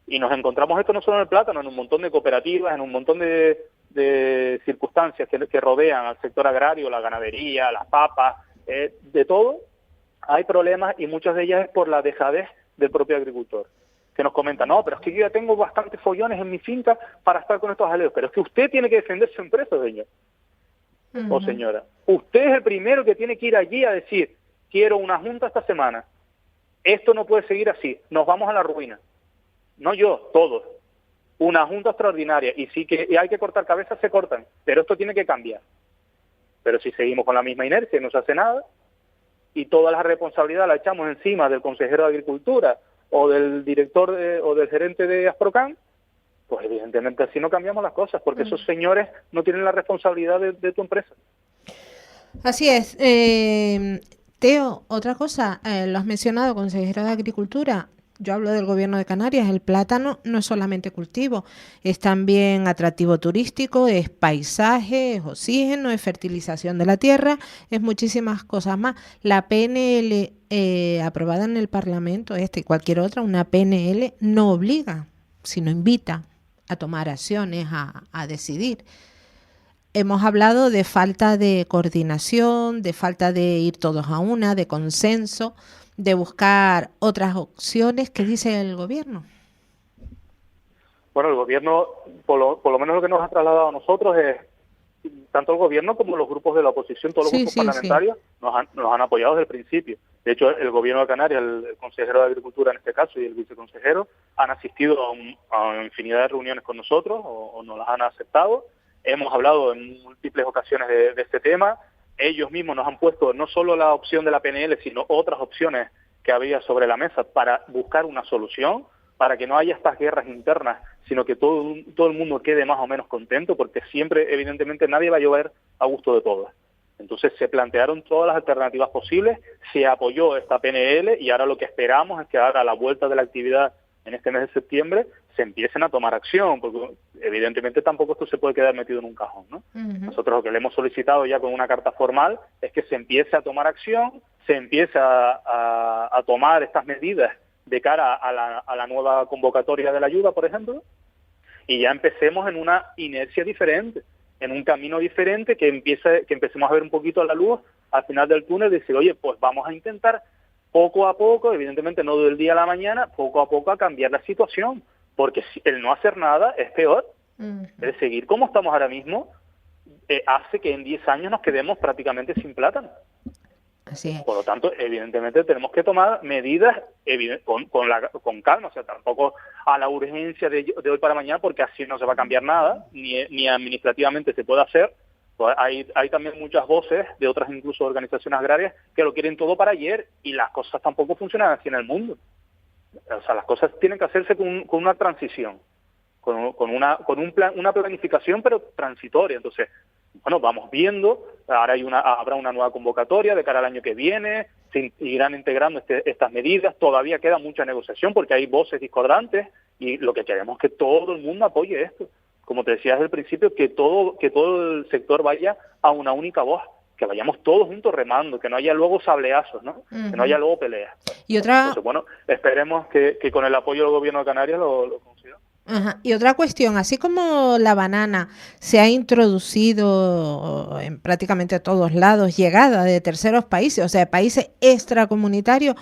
Y nos encontramos esto no solo en el plátano, en un montón de cooperativas, en un montón de circunstancias que rodean al sector agrario, la ganadería, las papas, de todo. Hay problemas, y muchas de ellas es por la dejadez del propio agricultor, que nos comenta, no, pero es que yo ya tengo bastantes follones en mi finca para estar con estos jaleos. Pero es que usted tiene que defender su empresa, señor o señora. Usted es el primero que tiene que ir allí a decir, quiero una junta esta semana, esto no puede seguir así, nos vamos a la ruina. No yo, todos. Una junta extraordinaria, y sí que hay que cortar cabezas, se cortan, pero esto tiene que cambiar. Pero si seguimos con la misma inercia y no se hace nada, y toda la responsabilidad la echamos encima del consejero de Agricultura o del director o del gerente de Asprocan, pues evidentemente así no cambiamos las cosas, porque esos señores no tienen la responsabilidad de tu empresa. Así es. Teo, otra cosa, lo has mencionado, consejero de Agricultura. Yo hablo del gobierno de Canarias. El plátano no es solamente cultivo, es también atractivo turístico, es paisaje, es oxígeno, es fertilización de la tierra, es muchísimas cosas más. La PNL aprobada en el Parlamento, y cualquier otra, una PNL no obliga, sino invita tomar acciones, a decidir. Hemos hablado de falta de coordinación, de falta de ir todos a una, de consenso, de buscar otras opciones. ¿Qué dice el gobierno? Bueno, el gobierno, por lo menos lo que nos ha trasladado a nosotros es, tanto el gobierno como los grupos de la oposición, todos los grupos parlamentarios, nos han apoyado desde el principio. De hecho, el gobierno de Canarias, el consejero de Agricultura en este caso y el viceconsejero, han asistido a infinidad de reuniones con nosotros o nos las han aceptado. Hemos hablado en múltiples ocasiones de este tema. Ellos mismos nos han puesto no solo la opción de la PNL, sino otras opciones que había sobre la mesa para buscar una solución, para que no haya estas guerras internas, sino que todo el mundo quede más o menos contento, porque siempre, evidentemente, nadie va a llover a gusto de todos. Entonces se plantearon todas las alternativas posibles, se apoyó esta PNL y ahora lo que esperamos es que ahora a la vuelta de la actividad en este mes de septiembre se empiecen a tomar acción, porque evidentemente tampoco esto se puede quedar metido en un cajón, ¿no? Nosotros lo que le hemos solicitado ya con una carta formal es que se empiece a tomar acción, se empiece a tomar estas medidas de cara a la nueva convocatoria de la ayuda, por ejemplo, y ya empecemos en una inercia diferente, en un camino diferente, que empecemos a ver un poquito la luz al final del túnel, decir, oye, pues vamos a intentar poco a poco, evidentemente no del día a la mañana, poco a poco a cambiar la situación, porque el no hacer nada es peor. El seguir como estamos ahora mismo hace que en 10 años nos quedemos prácticamente sin plátano. Así es. Por lo tanto, evidentemente tenemos que tomar medidas con calma, o sea, tampoco a la urgencia de hoy para mañana, porque así no se va a cambiar nada, ni administrativamente se puede hacer. Pues hay también muchas voces de otras incluso organizaciones agrarias que lo quieren todo para ayer, y las cosas tampoco funcionan así en el mundo. O sea, las cosas tienen que hacerse con una transición, con una planificación, pero transitoria. Entonces, bueno, vamos viendo, ahora habrá una nueva convocatoria de cara al año que viene, se irán integrando estas medidas, todavía queda mucha negociación porque hay voces discordantes y lo que queremos es que todo el mundo apoye esto. Como te decía desde el principio, que todo el sector vaya a una única voz, que vayamos todos juntos remando, que no haya luego sableazos, ¿no? Que no haya luego peleas. Entonces, bueno, esperemos que con el apoyo del gobierno de Canarias lo consiga. Y otra cuestión, así como la banana se ha introducido en prácticamente todos lados, llegada de terceros países, o sea, países extracomunitarios,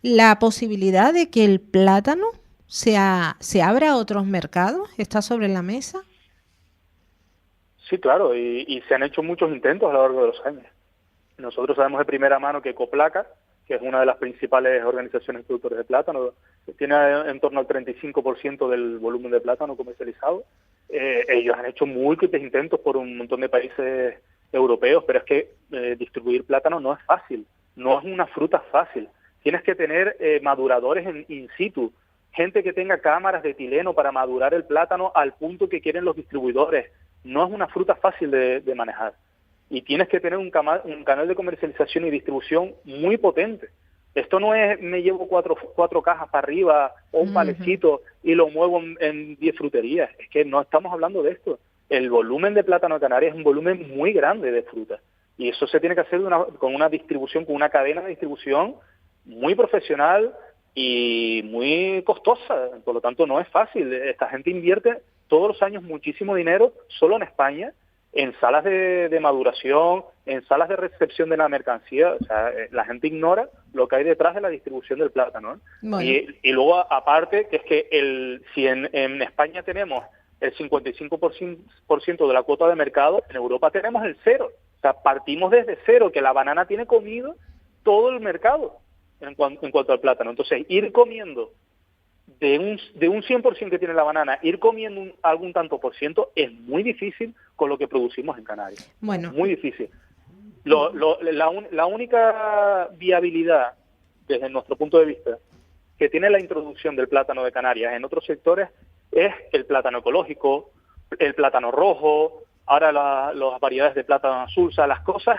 la posibilidad de que el plátano se abra a otros mercados, ¿está sobre la mesa? Sí, claro, y se han hecho muchos intentos a lo largo de los años. Nosotros sabemos de primera mano que Coplaca, que es una de las principales organizaciones productoras de plátano, tiene en torno al 35% del volumen de plátano comercializado. Ellos han hecho múltiples intentos por un montón de países europeos, pero es que distribuir plátano no es fácil, no es una fruta fácil. Tienes que tener maduradores in situ, gente que tenga cámaras de etileno para madurar el plátano al punto que quieren los distribuidores. No es una fruta fácil de manejar. Y tienes que tener un canal de comercialización y distribución muy potente. Esto no es me llevo cuatro cajas para arriba o un palecito y lo muevo en 10 fruterías. Es que no estamos hablando de esto. El volumen de plátano de Canarias es un volumen muy grande de fruta. Y eso se tiene que hacer con una distribución, con una cadena de distribución muy profesional y muy costosa. Por lo tanto, no es fácil. Esta gente invierte todos los años muchísimo dinero solo en España, en salas de maduración, en salas de recepción de la mercancía. O sea, la gente ignora lo que hay detrás de la distribución del plátano, ¿no? Bueno. Y luego, aparte, que es que si en España tenemos el 55% de la cuota de mercado, en Europa tenemos el 0%. O sea, partimos desde cero, que la banana tiene comido todo el mercado en cuanto al plátano. Entonces, ir comiendo de un 100% que tiene la banana, ir comiendo algún tanto por ciento es muy difícil con lo que producimos en Canarias. Bueno. Muy difícil. La única viabilidad, desde nuestro punto de vista, que tiene la introducción del plátano de Canarias en otros sectores es el plátano ecológico, el plátano rojo, ahora las variedades de plátano azul, o sea, las cosas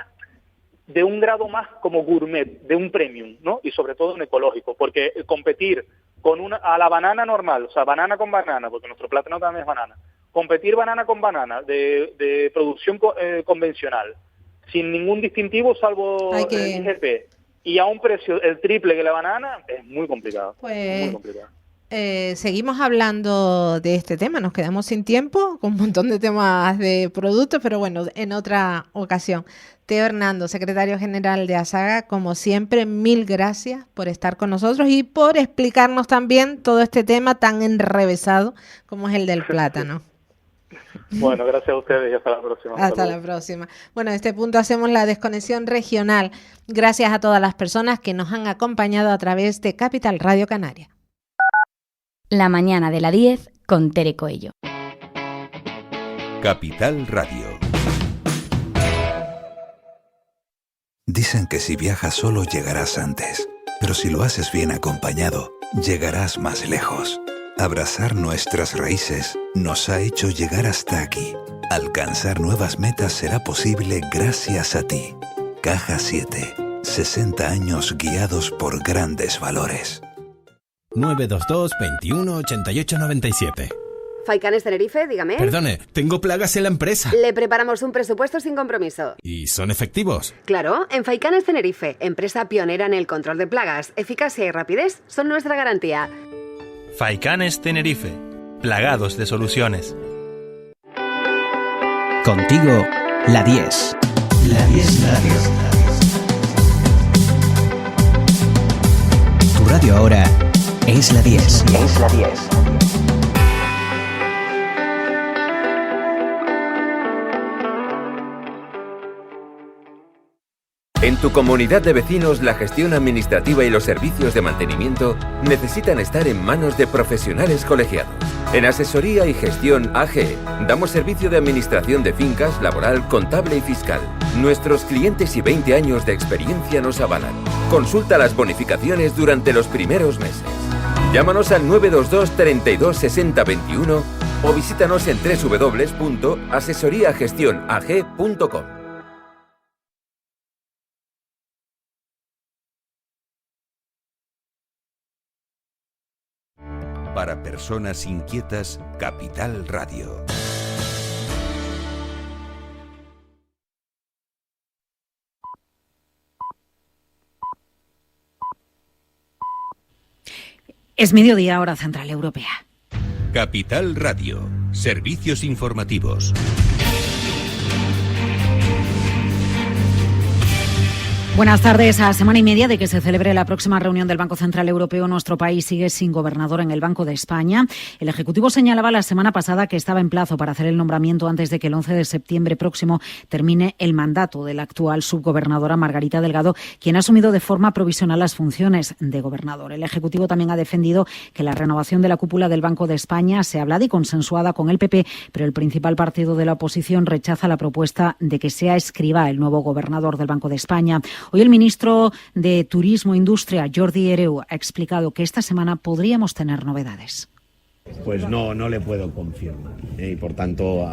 de un grado más como gourmet, de un premium, ¿no? Y sobre todo en ecológico, porque competir a la banana normal, o sea, banana con banana, porque nuestro plátano también es banana, competir banana con banana de producción convencional, sin ningún distintivo salvo el IGP, y a un precio el triple que la banana, es muy complicado. Pues, muy complicado. seguimos hablando de este tema. Nos quedamos sin tiempo con un montón de temas de productos, pero bueno, en otra ocasión. Teo Hernando, secretario general de ASAGA, como siempre, mil gracias por estar con nosotros y por explicarnos también todo este tema tan enrevesado como es el del plátano. Bueno, gracias a ustedes y hasta la próxima. Hasta la próxima. Bueno, a este punto hacemos la desconexión regional. Gracias a todas las personas que nos han acompañado a través de Capital Radio Canaria. La mañana de la 10 con Tere Coello. Capital Radio. Dicen que si viajas solo llegarás antes, pero si lo haces bien acompañado, llegarás más lejos. Abrazar nuestras raíces nos ha hecho llegar hasta aquí. Alcanzar nuevas metas será posible gracias a ti. Caja 7. 60 años guiados por grandes valores. 922 21 88 97. Faicanes Tenerife, dígame. Perdone, tengo plagas en la empresa. Le preparamos un presupuesto sin compromiso. ¿Y son efectivos? Claro, en Faicanes Tenerife, empresa pionera en el control de plagas, eficacia y rapidez son nuestra garantía. Faicanes Tenerife, plagados de soluciones. Contigo, la 10. La 10 Radio. Tu radio ahora es la 10. Es la 10. En tu comunidad de vecinos, la gestión administrativa y los servicios de mantenimiento necesitan estar en manos de profesionales colegiados. En Asesoría y Gestión AG damos servicio de administración de fincas, laboral, contable y fiscal. Nuestros clientes y 20 años de experiencia nos avalan. Consulta las bonificaciones durante los primeros meses. Llámanos al 922 32 60 21 o visítanos en www.asesoriagestionag.com. Para personas inquietas, Capital Radio. Es mediodía, hora central europea. Capital Radio. Servicios informativos. Buenas tardes. A semana y media de que se celebre la próxima reunión del Banco Central Europeo, nuestro país sigue sin gobernador en el Banco de España. El Ejecutivo señalaba la semana pasada que estaba en plazo para hacer el nombramiento antes de que el 11 de septiembre próximo termine el mandato de la actual subgobernadora Margarita Delgado, quien ha asumido de forma provisional las funciones de gobernador. El Ejecutivo también ha defendido que la renovación de la cúpula del Banco de España sea hablada y consensuada con el PP, pero el principal partido de la oposición rechaza la propuesta de que sea Escrivá el nuevo gobernador del Banco de España. Hoy el ministro de Turismo e Industria, Jordi Hereu, ha explicado que esta semana podríamos tener novedades. Pues no le puedo confirmar y por tanto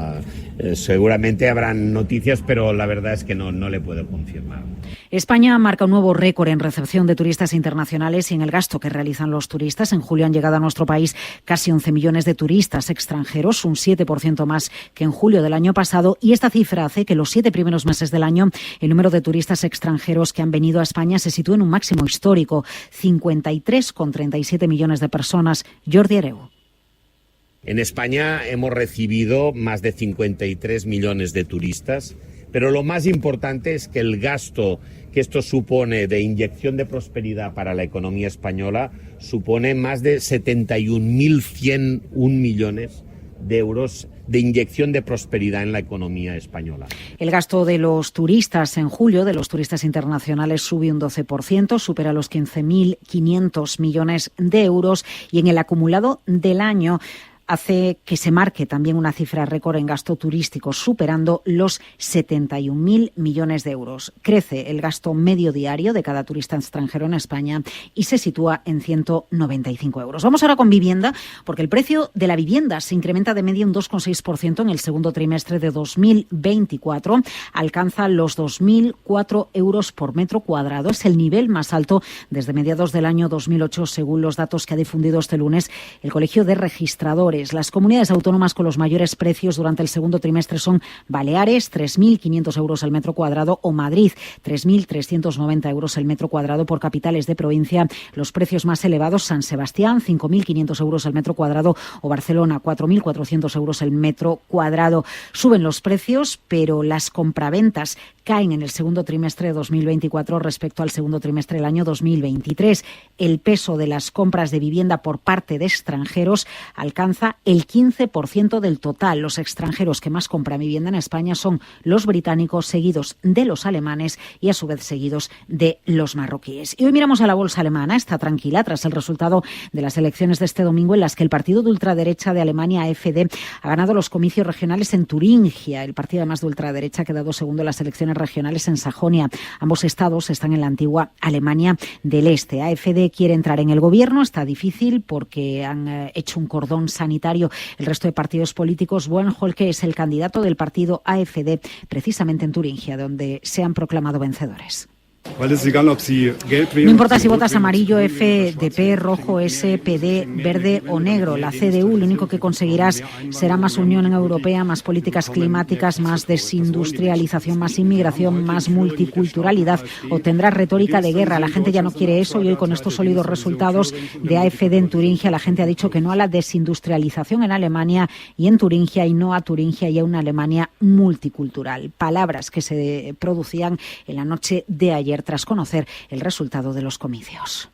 seguramente habrán noticias, pero la verdad es que no le puedo confirmar. España marca un nuevo récord en recepción de turistas internacionales y en el gasto que realizan los turistas. En julio han llegado a nuestro país casi 11 millones de turistas extranjeros, un 7% más que en julio del año pasado, y esta cifra hace que los 7 primeros meses del año el número de turistas extranjeros que han venido a España se sitúe en un máximo histórico, 53,37 millones de personas. Jordi Hereu. En España hemos recibido más de 53 millones de turistas, pero lo más importante es que el gasto que esto supone de inyección de prosperidad para la economía española supone más de 71.101 millones de euros de inyección de prosperidad en la economía española. El gasto de los turistas en julio, de los turistas internacionales, sube un 12%, supera los 15.500 millones de euros y en el acumulado del año hace que se marque también una cifra récord en gasto turístico, superando los 71.000 millones de euros. Crece el gasto medio diario de cada turista extranjero en España y se sitúa en 195 euros. Vamos ahora con vivienda, porque el precio de la vivienda se incrementa de media un 2,6% en el segundo trimestre de 2024. Alcanza los 2.004 euros por metro cuadrado. Es el nivel más alto desde mediados del año 2008, según los datos que ha difundido este lunes el Colegio de Registradores. 23. Las comunidades autónomas con los mayores precios durante el segundo trimestre son Baleares, 3.500 euros el metro cuadrado, o Madrid, 3.390 euros el metro cuadrado. Por capitales de provincia, los precios más elevados: San Sebastián, 5.500 euros el metro cuadrado, o Barcelona, 4.400 euros el metro cuadrado. Suben los precios, pero las compraventas caen en el segundo trimestre de 2024 respecto al segundo trimestre del año 2023. El peso de las compras de vivienda por parte de extranjeros alcanza el 15% del total. Los extranjeros que más compran vivienda en España son los británicos, seguidos de los alemanes y a su vez seguidos de los marroquíes. Y hoy miramos a la bolsa alemana. Está tranquila tras el resultado de las elecciones de este domingo, en las que el partido de ultraderecha de Alemania, AfD, ha ganado los comicios regionales en Turingia. El partido además de ultraderecha ha quedado segundo en las elecciones regionales en Sajonia. Ambos estados están en la antigua Alemania del Este. AfD quiere entrar en el gobierno. Está difícil porque han hecho un cordón sanitario el resto de partidos políticos. Boehn Holke es el candidato del partido AfD precisamente en Turingia, donde se han proclamado vencedores. No importa si votas amarillo, FDP, rojo, SPD, verde o negro, la CDU, lo único que conseguirás será más Unión Europea, más políticas climáticas, más desindustrialización, más inmigración, más multiculturalidad, o tendrás retórica de guerra. La gente ya no quiere eso, y hoy, con estos sólidos resultados de AfD en Turingia, la gente ha dicho que no a la desindustrialización en Alemania y en Turingia, y no a Turingia y a una Alemania multicultural. Palabras que se producían en la noche de ayer tras conocer el resultado de los comicios.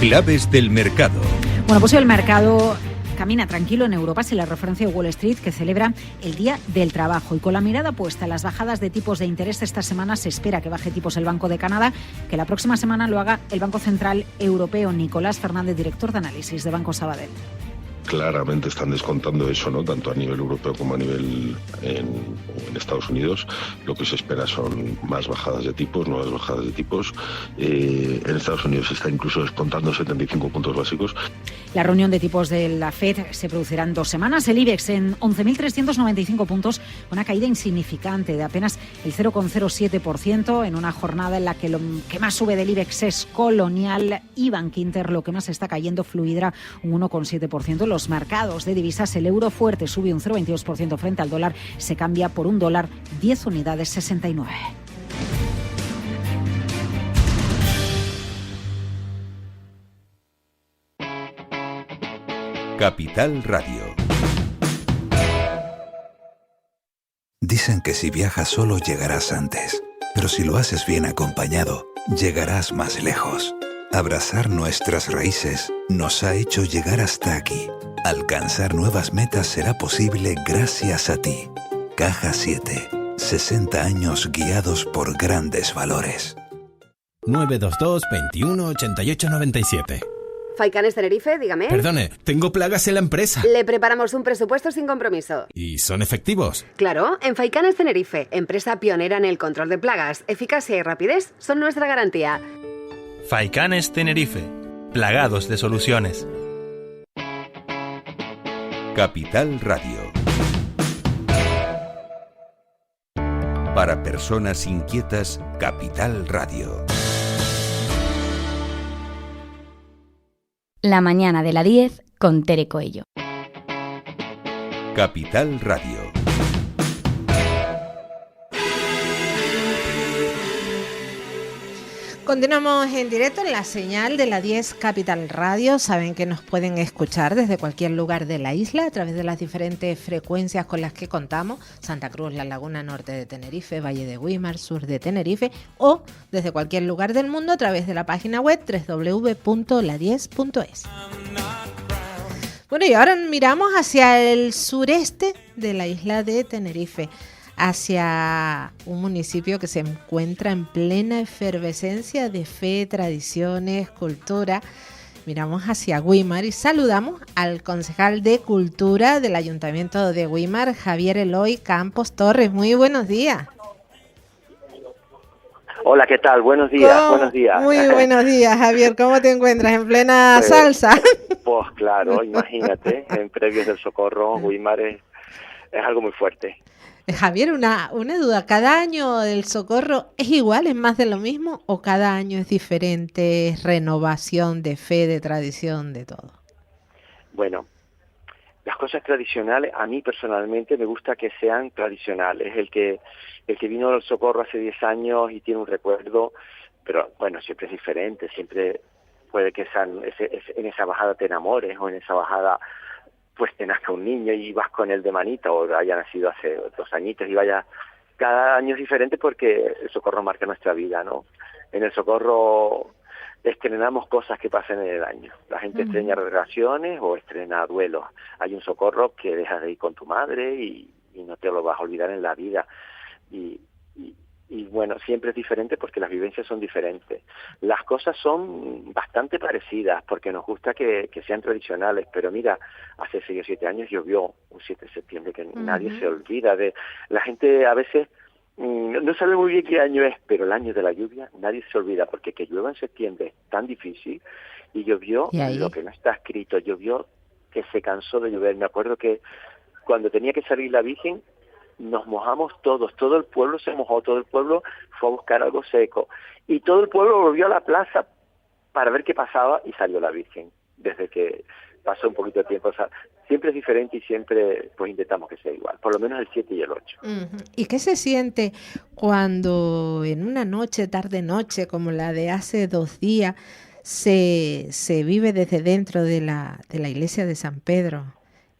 Claves del mercado. Bueno, pues el mercado camina tranquilo en Europa sin la referencia de Wall Street, que celebra el Día del Trabajo. Y con la mirada puesta en las bajadas de tipos de interés esta semana, se espera que baje tipos el Banco de Canadá, que la próxima semana lo haga el Banco Central Europeo. Nicolás Fernández, director de análisis de Banco Sabadell. Claramente están descontando eso, ¿no? Tanto a nivel europeo como a nivel en Estados Unidos. Lo que se espera son más bajadas de tipos, nuevas bajadas de tipos. En Estados Unidos se está incluso descontando 75 puntos básicos. La reunión de tipos de la FED se producirá en 2 semanas. El IBEX en 11.395 puntos, una caída insignificante de apenas el 0,07%, en una jornada en la que lo que más sube del IBEX es Colonial y Bankinter. Lo que más está cayendo, Fluidra, un 1,7%. Los mercados de divisas, el euro fuerte sube un 0,22% frente al dólar, se cambia por $1 10 unidades 69. Capital Radio. Dicen que si viajas solo llegarás antes, pero si lo haces bien acompañado, llegarás más lejos. Abrazar nuestras raíces nos ha hecho llegar hasta aquí. Alcanzar nuevas metas será posible gracias a ti. Caja 7. 60 años guiados por grandes valores. 922 21 88 97. Faicanes Tenerife, dígame. Perdone, tengo plagas en la empresa. Le preparamos un presupuesto sin compromiso. ¿Y son efectivos? Claro, en Faicanes Tenerife, empresa pionera en el control de plagas, eficacia y rapidez son nuestra garantía. Faicanes Tenerife, plagados de soluciones. Capital Radio. Para personas inquietas, Capital Radio. La mañana de la 10 con Tere Coello. Capital Radio. Continuamos en directo en la señal de la 10 Capital Radio. Saben que nos pueden escuchar desde cualquier lugar de la isla a través de las diferentes frecuencias con las que contamos: Santa Cruz, La Laguna, norte de Tenerife, Valle de Güímar, sur de Tenerife, o desde cualquier lugar del mundo a través de la página web www.la10.es. Bueno, y ahora miramos hacia el sureste de la isla de Tenerife, hacia un municipio que se encuentra en plena efervescencia de fe, tradiciones, cultura. Miramos hacia Güímar y saludamos al concejal de Cultura del Ayuntamiento de Güímar, Javier Eloy Campos Torres. Muy buenos días. Hola, ¿qué tal? Buenos días, buenos días. Muy buenos días, Javier. ¿Cómo te encuentras? ¿En plena salsa? Pues claro, imagínate, en previos del Socorro, Güímar es algo muy fuerte. Javier, una duda. ¿Cada año el Socorro es igual, es más de lo mismo, o cada año es diferente, es renovación de fe, de tradición, de todo? Bueno, las cosas tradicionales, a mí personalmente me gusta que sean tradicionales. El que vino al Socorro hace 10 años y tiene un recuerdo, pero bueno, siempre es diferente, siempre puede que en esa bajada te enamores, o en esa bajada pues te nazca un niño y vas con él de manita, o haya nacido hace 2 añitos y vaya. Cada año es diferente porque el Socorro marca nuestra vida, ¿no? En el Socorro estrenamos cosas que pasan en el año. La gente estrena relaciones o estrena duelos. Hay un Socorro que dejas de ir con tu madre y no te lo vas a olvidar en la vida. Y bueno, siempre es diferente porque las vivencias son diferentes. Las cosas son bastante parecidas porque nos gusta que sean tradicionales, pero mira, hace 6 o 7 años llovió un 7 de septiembre que nadie se olvida de. La gente a veces no sabe muy bien qué año es, pero el año de la lluvia nadie se olvida, porque que llueva en septiembre es tan difícil, y llovió lo que no está escrito, llovió que se cansó de llover. Me acuerdo que cuando tenía que salir la Virgen, nos mojamos todos, todo el pueblo se mojó, todo el pueblo fue a buscar algo seco, y todo el pueblo volvió a la plaza para ver qué pasaba, y salió la Virgen. Desde que pasó un poquito de tiempo, o sea, siempre es diferente y siempre pues intentamos que sea igual, por lo menos el 7 y el 8. ¿Y qué se siente cuando en una noche, tarde-noche, como la de hace 2 días, se vive desde dentro de la iglesia de San Pedro?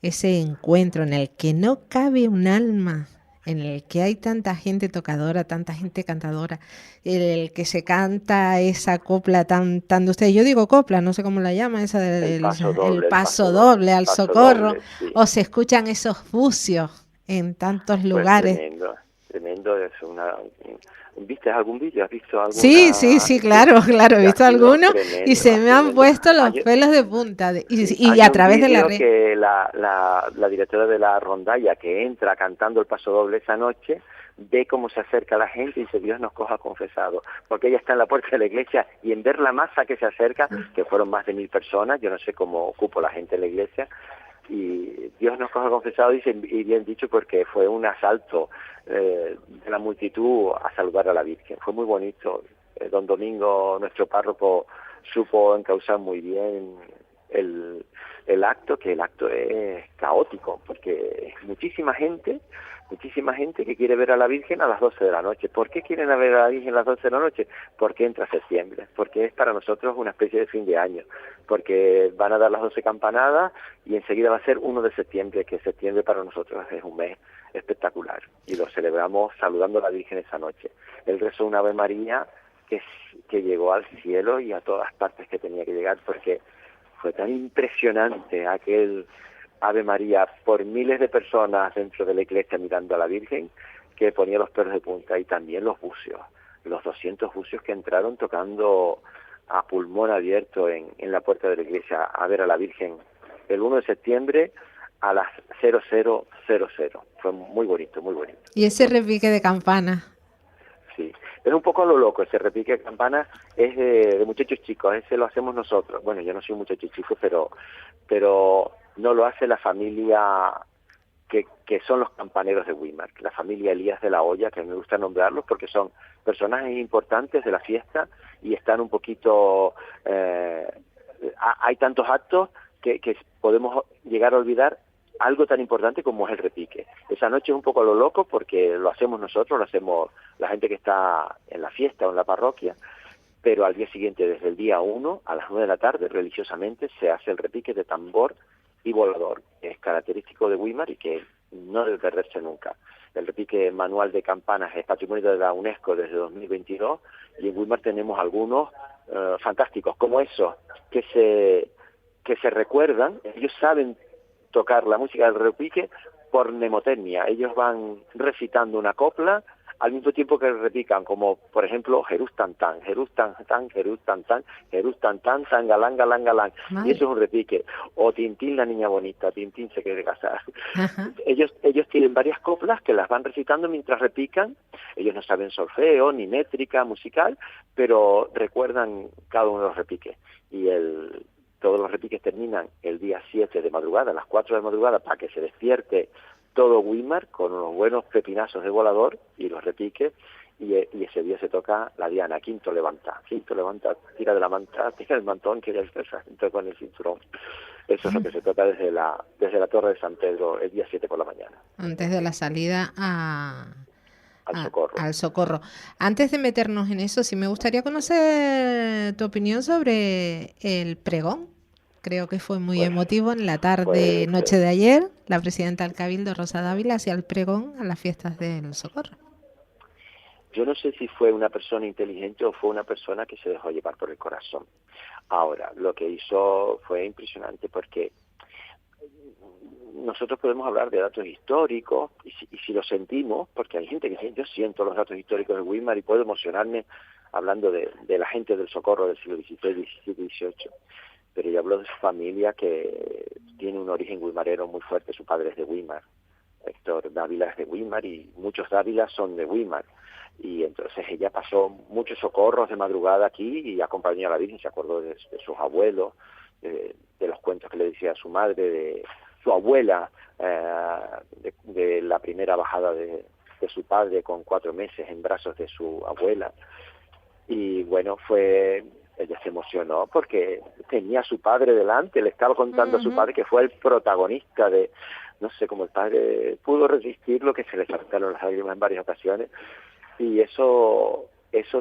Ese encuentro en el que no cabe un alma, en el que hay tanta gente tocadora, tanta gente cantadora, en el que se canta esa copla tan de ustedes. Yo digo copla, no sé cómo la llama, esa del paso doble al Socorro, doble, sí. O se escuchan esos bucios en tantos lugares. Tremendo, es ¿Viste algún vídeo? ¿Has visto alguna? Sí, claro, he visto alguno y se me han puesto los pelos de punta. Y a través de la red. Que la directora de la rondalla, que entra cantando el paso doble esa noche, ve cómo se acerca la gente y dice: Dios nos coja confesado, porque ella está en la puerta de la iglesia, y en ver la masa que se acerca, que fueron más de 1000 personas, yo no sé cómo ocupó la gente en la iglesia, y Dios nos coja confesado, dice, y bien dicho, porque fue un asalto de la multitud a saludar a la Virgen. Fue muy bonito. Don Domingo, nuestro párroco, supo encauzar muy bien el acto, que el acto es caótico, porque es muchísima gente que quiere ver a la Virgen a las 12 de la noche. ¿Por qué quieren ver a la Virgen a las 12 de la noche? Porque entra septiembre, porque es para nosotros una especie de fin de año, porque van a dar las 12 campanadas y enseguida va a ser 1 de septiembre, que septiembre para nosotros es un mes espectacular, y lo celebramos saludando a la Virgen esa noche. El rezo de una Ave María que llegó al cielo y a todas partes que tenía que llegar, porque fue tan impresionante aquel Ave María por miles de personas dentro de la iglesia mirando a la Virgen, que ponía los pelos de punta. Y también los bucios, los 200 bucios que entraron tocando a pulmón abierto en la puerta de la iglesia a ver a la Virgen el 1 de septiembre a las 00:00. Fue muy bonito, muy bonito. Y ese repique de campana. Sí, es un poco a lo loco. Ese repique de campana es de muchachos chicos, ese lo hacemos nosotros. Bueno, yo no soy un muchacho chico, pero no lo hace la familia que son los campaneros de Weimar, la familia Elías de la Hoya, que me gusta nombrarlos porque son personajes importantes de la fiesta y están un poquito... hay tantos actos que podemos llegar a olvidar algo tan importante como es el repique. Esa noche es un poco a lo loco porque lo hacemos nosotros, lo hacemos la gente que está en la fiesta o en la parroquia, pero al día siguiente, desde el día 1 a las 9 de la tarde, religiosamente se hace el repique de tambor y volador, que es característico de Weimar y que no debe perderse nunca. El repique manual de campanas es patrimonio de la UNESCO desde 2022, y en Weimar tenemos algunos fantásticos, como esos, que se recuerdan. Ellos saben tocar la música del repique por mnemotecnia. Ellos van recitando una copla al mismo tiempo que repican, como por ejemplo Jerús tan tan, Jerús tan tan, Jerús tan tan, Jerús tan tan, tan galán, galán, galán. Y eso es un repique. O Tintín la niña bonita, Tintín se quiere casar. Ellos tienen varias coplas que las van recitando mientras repican. Ellos no saben solfeo ni métrica musical, pero recuerdan cada uno de los repiques. Y todos los repiques terminan el día 7 de madrugada, a las 4 de madrugada, para que se despierte todo Weimar con unos buenos pepinazos de volador y los repiques, y ese día se toca la diana, quinto levanta, tira de la manta, tira del mantón, que ya está con el cinturón. Eso es lo que se toca desde la Torre de San Pedro el día 7 por la mañana. Antes de la salida al Socorro. Antes de meternos en eso, sí me gustaría conocer tu opinión sobre el pregón. Creo que fue muy emotivo en la noche de ayer. La presidenta del Cabildo, Rosa Dávila, hacía el pregón a las fiestas del Socorro. Yo no sé si fue una persona inteligente o fue una persona que se dejó llevar por el corazón. Ahora, lo que hizo fue impresionante porque nosotros podemos hablar de datos históricos y si lo sentimos, porque hay gente que dice, yo siento los datos históricos de Weimar y puedo emocionarme hablando de la gente del Socorro del siglo XVI, XVII, XVIII. Pero yo hablo de su familia que tiene un origen weimarero muy fuerte. Su padre es de Weimar, Héctor Dávila es de Weimar y muchos Dávila son de Weimar. Y entonces ella pasó muchos socorros de madrugada aquí y acompañó a la Virgen, se acordó de sus abuelos, de los cuentos que le decía a su madre, de su abuela, de la primera bajada de su padre con 4 meses en brazos de su abuela. Y bueno, ella se emocionó porque tenía a su padre delante, le estaba contando a su padre que fue el protagonista de, no sé cómo el padre pudo resistir lo que se le saltaron las lágrimas en varias ocasiones, y eso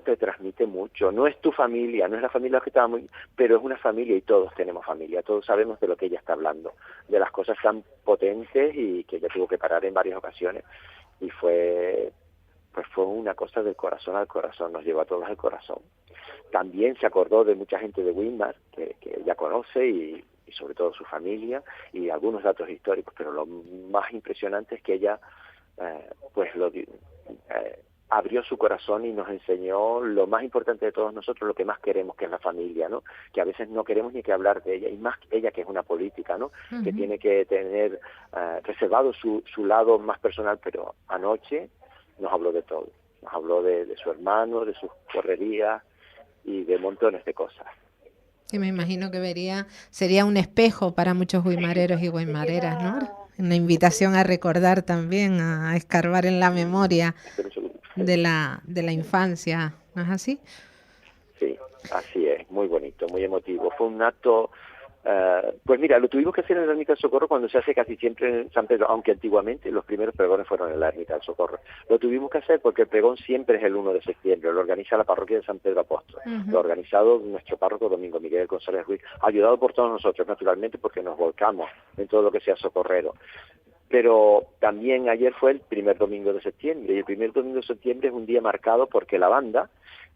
te transmite mucho. No es tu familia, no es la familia que estaba pero es una familia y todos tenemos familia, todos sabemos de lo que ella está hablando, de las cosas tan potentes y que ella tuvo que parar en varias ocasiones, y fue una cosa del corazón al corazón, nos llevó a todos al corazón. También se acordó de mucha gente de Weimar que ella conoce y sobre todo su familia y algunos datos históricos, pero lo más impresionante es que ella abrió su corazón y nos enseñó lo más importante de todos nosotros, lo que más queremos, que es la familia, ¿no? Que a veces no queremos ni que hablar de ella, y más ella que es una política, ¿no? Uh-huh. Que tiene que tener reservado su lado más personal, pero anoche nos habló de todo, nos habló de su hermano, de sus correrías y de montones de cosas. Sí, me imagino que sería un espejo para muchos weimareros y weimareras, ¿no? Una invitación a recordar también, a escarbar en la memoria de la infancia, ¿no es así? Sí, así es, muy bonito, muy emotivo. Fue un acto, pues mira, lo tuvimos que hacer en la Ermita del Socorro cuando se hace casi siempre en San Pedro, aunque antiguamente los primeros pregones fueron en la Ermita del Socorro. Lo tuvimos que hacer porque el pregón siempre es el 1 de septiembre, lo organiza la parroquia de San Pedro Apóstol, lo ha organizado nuestro párroco Domingo Miguel González Ruiz, ayudado por todos nosotros, naturalmente, porque nos volcamos en todo lo que sea socorrero. Pero también ayer fue el primer domingo de septiembre, y el primer domingo de septiembre es un día marcado porque la banda,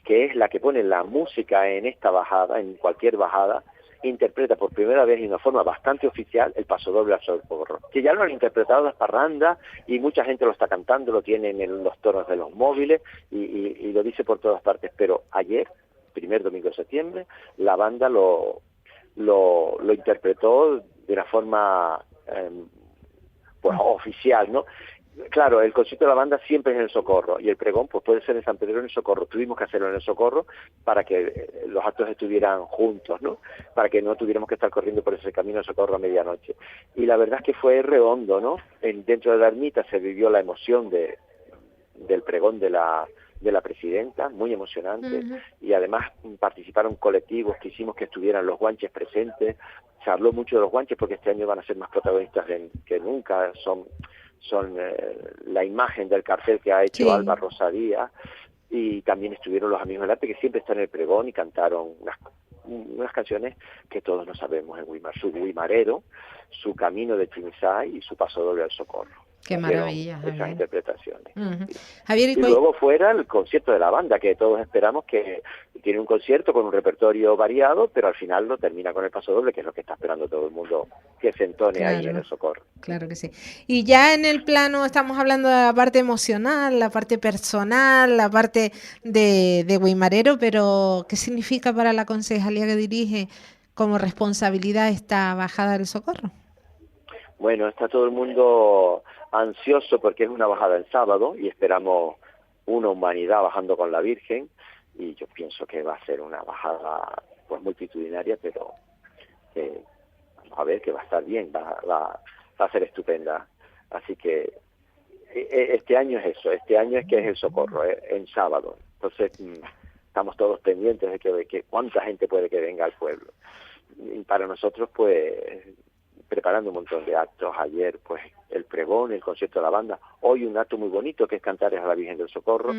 que es la que pone la música en esta bajada, en cualquier bajada, interpreta por primera vez y de una forma bastante oficial el pasodoble al Socorro, que ya lo han interpretado las parrandas y mucha gente lo está cantando, lo tienen en los tonos de los móviles y lo dice por todas partes, pero ayer, primer domingo de septiembre, la banda lo interpretó de una forma oficial, ¿no? Claro, el concierto de la banda siempre es en el Socorro y el pregón pues puede ser en San Pedro en el Socorro. Tuvimos que hacerlo en el Socorro para que los actos estuvieran juntos, ¿no? Para que no tuviéramos que estar corriendo por ese camino al Socorro a medianoche. Y la verdad es que fue redondo, ¿no? Dentro de la ermita se vivió la emoción del pregón de la presidenta, muy emocionante, y además participaron colectivos que hicimos que estuvieran los guanches presentes. Se habló mucho de los guanches porque este año van a ser más protagonistas que nunca, son la imagen del cartel que ha hecho Alba Rosadía, y también estuvieron los amigos del arte que siempre están en el pregón y cantaron unas canciones que todos no sabemos en Weimar, su Weimarero, su Camino de Trinizay y su Pasodoble al Socorro. Qué maravilla, Javier. Esas interpretaciones. Javier, y luego fuera el concierto de la banda, que todos esperamos que tiene un concierto con un repertorio variado, pero al final lo termina con el pasodoble, que es lo que está esperando todo el mundo que se entone ahí en el Socorro. Claro que sí. Y ya en el plano estamos hablando de la parte emocional, la parte personal, la parte de weimarero, pero ¿qué significa para la concejalía que dirige como responsabilidad esta bajada del Socorro? Bueno, está todo el mundo ansioso porque es una bajada el sábado y esperamos una humanidad bajando con la Virgen, y yo pienso que va a ser una bajada pues multitudinaria, pero vamos a ver que va a estar bien, va a ser estupenda. Así que este año es eso, este año es que es el Socorro, en sábado. Entonces estamos todos pendientes de que cuánta gente puede que venga al pueblo. Y para nosotros pues preparando un montón de actos. Ayer, pues, el pregón, el concierto de la banda. Hoy un acto muy bonito que es Cantares a la Virgen del Socorro,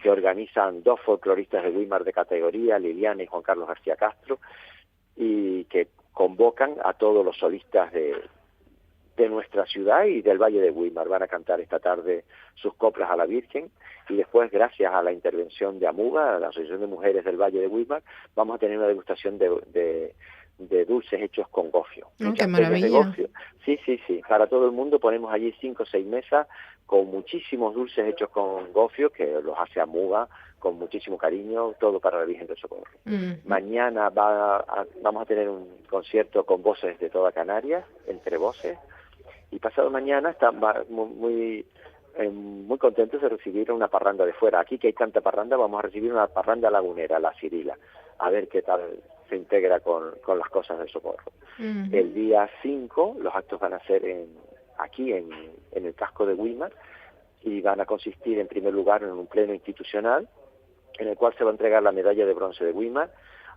que organizan 2 folcloristas de Weimar de categoría, Liliana y Juan Carlos García Castro, y que convocan a todos los solistas de nuestra ciudad y del Valle de Weimar. Van a cantar esta tarde sus coplas a la Virgen, y después, gracias a la intervención de AMUGA, la Asociación de Mujeres del Valle de Weimar, vamos a tener una degustación de dulces hechos con gofio. ¡Qué maravilla! De gofio. Sí, para todo el mundo ponemos allí 5 o 6 mesas con muchísimos dulces hechos con gofio, que los hace AMUGA con muchísimo cariño, todo para la Virgen del Socorro. Mañana vamos a tener un concierto con voces de toda Canarias, entre voces, y pasado mañana estamos muy contentos de recibir una parranda de fuera. Aquí, que hay tanta parranda, vamos a recibir una parranda lagunera, la Cirila, a ver qué tal se integra con las cosas del Socorro. El día 5 los actos van a ser aquí en el casco de Weimar, y van a consistir en primer lugar en un pleno institucional en el cual se va a entregar la medalla de bronce de Weimar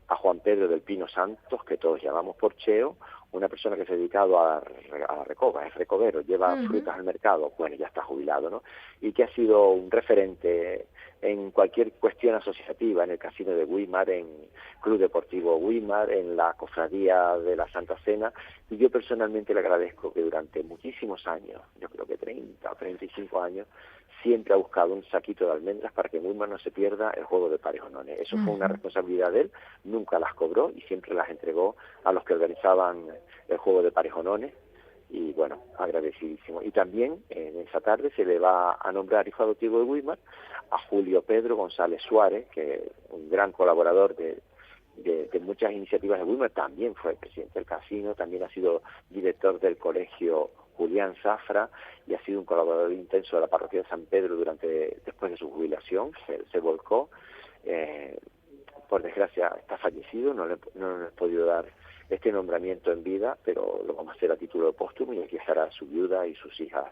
a Juan Pedro del Pino Santos, que todos llamamos por Cheo, una persona que se ha dedicado a la recoba, es recobero, lleva frutas al mercado, bueno, ya está jubilado, ¿no? Y que ha sido un referente en cualquier cuestión asociativa, en el Casino de Weimar, en Club Deportivo Weimar, en la Cofradía de la Santa Cena, y yo personalmente le agradezco que durante muchísimos años, yo creo que 30 o 35 años, siempre ha buscado un saquito de almendras para que en Weimar no se pierda el juego de parejonones. Eso fue una responsabilidad de él, nunca las cobró y siempre las entregó a los que organizaban el juego de parejonones, y bueno, agradecidísimo. Y también en esa tarde se le va a nombrar hijo adoptivo de Weimar a Julio Pedro González Suárez, que es un gran colaborador de muchas iniciativas de Weimar, también fue presidente del casino, también ha sido director del colegio Julián Zafra, y ha sido un colaborador intenso de la parroquia de San Pedro después de su jubilación. Se volcó, por desgracia está fallecido, no le he podido dar este nombramiento en vida, pero lo vamos a hacer a título póstumo, y aquí estará su viuda y sus hijas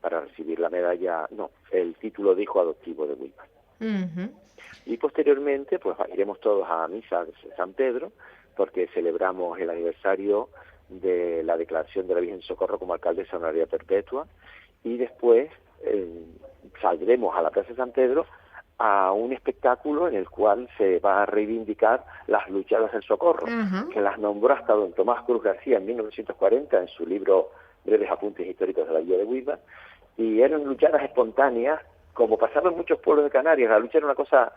para recibir la medalla, el título de hijo adoptivo de Weimar. Y posteriormente pues iremos todos a misa de San Pedro, porque celebramos el aniversario de la declaración de la Virgen Socorro como alcaldesa honoraria perpetua, y después saldremos a la Plaza de San Pedro a un espectáculo en el cual se va a reivindicar las luchadas del Socorro, que las nombró hasta don Tomás Cruz García en 1940 en su libro Breves Apuntes Históricos de la Villa de Weimar, y eran luchadas espontáneas, como pasaba en muchos pueblos de Canarias. La lucha era una cosa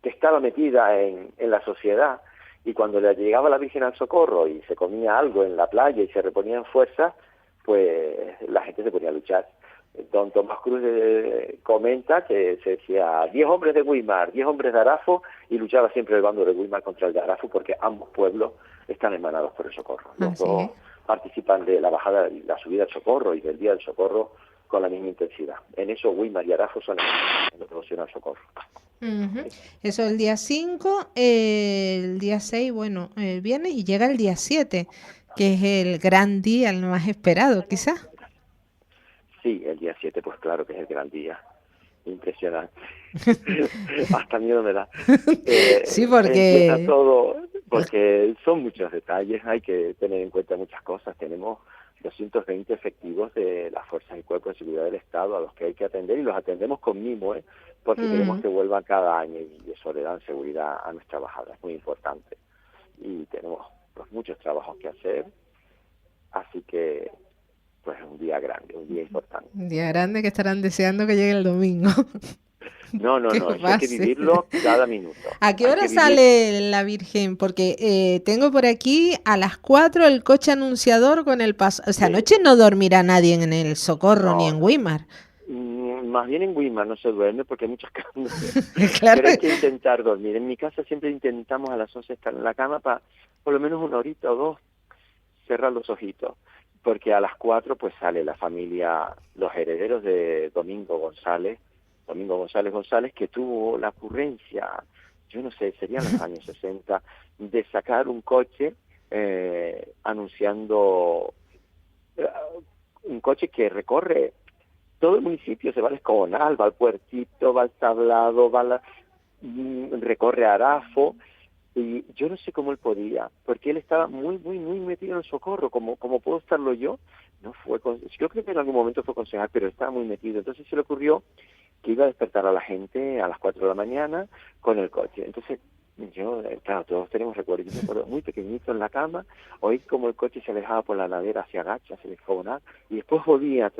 que estaba metida en la sociedad, y cuando le llegaba la Virgen al Socorro y se comía algo en la playa y se reponía en fuerza, pues la gente se ponía a luchar. Don Tomás Cruz comenta que se decía 10 hombres de Weimar, 10 hombres de Arafo, y luchaba siempre el bando de Weimar contra el de Arafo, porque ambos pueblos están hermanados por el Socorro. Los dos participan de la bajada, la subida al Socorro y del Día del Socorro con la misma intensidad. En eso Weimar y Arafo son en la devoción al Socorro. Eso el día 5, el día 6, bueno, el viernes, y llega el día 7, que es el gran día, el más esperado, quizás. Sí, el día 7, pues claro que es el gran día. Impresionante. Hasta miedo me da. Sí, porque... Empieza todo, porque son muchos detalles, hay que tener en cuenta muchas cosas. Tenemos 220 efectivos de las fuerzas y cuerpos de seguridad del Estado a los que hay que atender, y los atendemos con mimo, porque queremos que vuelvan cada año, y eso le dan seguridad a nuestra bajada, es muy importante. Y tenemos pues muchos trabajos que hacer, así que pues un día grande, un día importante. Un día grande que estarán deseando que llegue el domingo. No, eso hay que vivirlo cada minuto. ¿A qué hora sale la Virgen? Porque tengo por aquí a las 4 el coche anunciador con el paso. O sea, anoche no dormirá nadie en el Socorro ni en Weimar. Más bien en Weimar no se duerme porque hay muchas camas. Claro. Pero hay que intentar dormir. En mi casa siempre intentamos a las 11 estar en la cama para por lo menos una horita o dos cerrar los ojitos. Porque a las 4 pues sale la familia, los herederos de Domingo González, que tuvo la ocurrencia, yo no sé, serían los años 60, de sacar un coche anunciando un coche que recorre todo el municipio, se va al Escogonal, va al Puertito, va al Tablado, recorre Arafo, Y yo no sé cómo él podía, porque él estaba muy metido en el socorro, como puedo estarlo yo. Yo creo que en algún momento fue concejal, pero estaba muy metido. Entonces se le ocurrió que iba a despertar a la gente a las 4 de la mañana con el coche. Entonces yo, claro, todos tenemos recuerdos. Yo me acuerdo muy pequeñito en la cama, oí como el coche se alejaba por la ladera, se agacha, se desfogona, y después volvía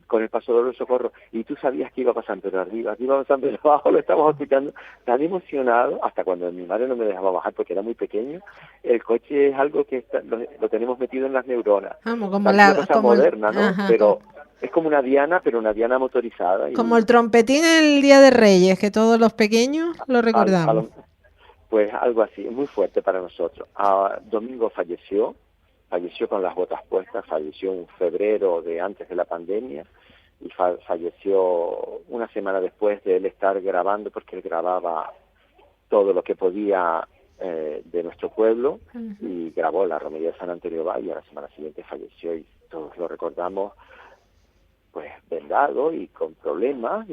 con el paso doble del socorro, y tú sabías que iba pasando de arriba, que iba pasando de abajo, lo estábamos escuchando tan emocionado, hasta cuando mi madre no me dejaba bajar porque era muy pequeño. El coche es algo que lo tenemos metido en las neuronas. Vamos, como una cosa moderna, ¿no? Ajá, pero es como una diana, pero una diana motorizada. Como el trompetín en el Día de Reyes, que todos los pequeños lo recordamos. Pues algo así, muy fuerte para nosotros. Domingo falleció con las botas puestas, falleció en febrero de antes de la pandemia, y falleció una semana después de él estar grabando, porque él grababa todo lo que podía de nuestro pueblo, y grabó la romería de San Antonio Valle, y a la semana siguiente falleció, y todos lo recordamos pues vendado y con problemas,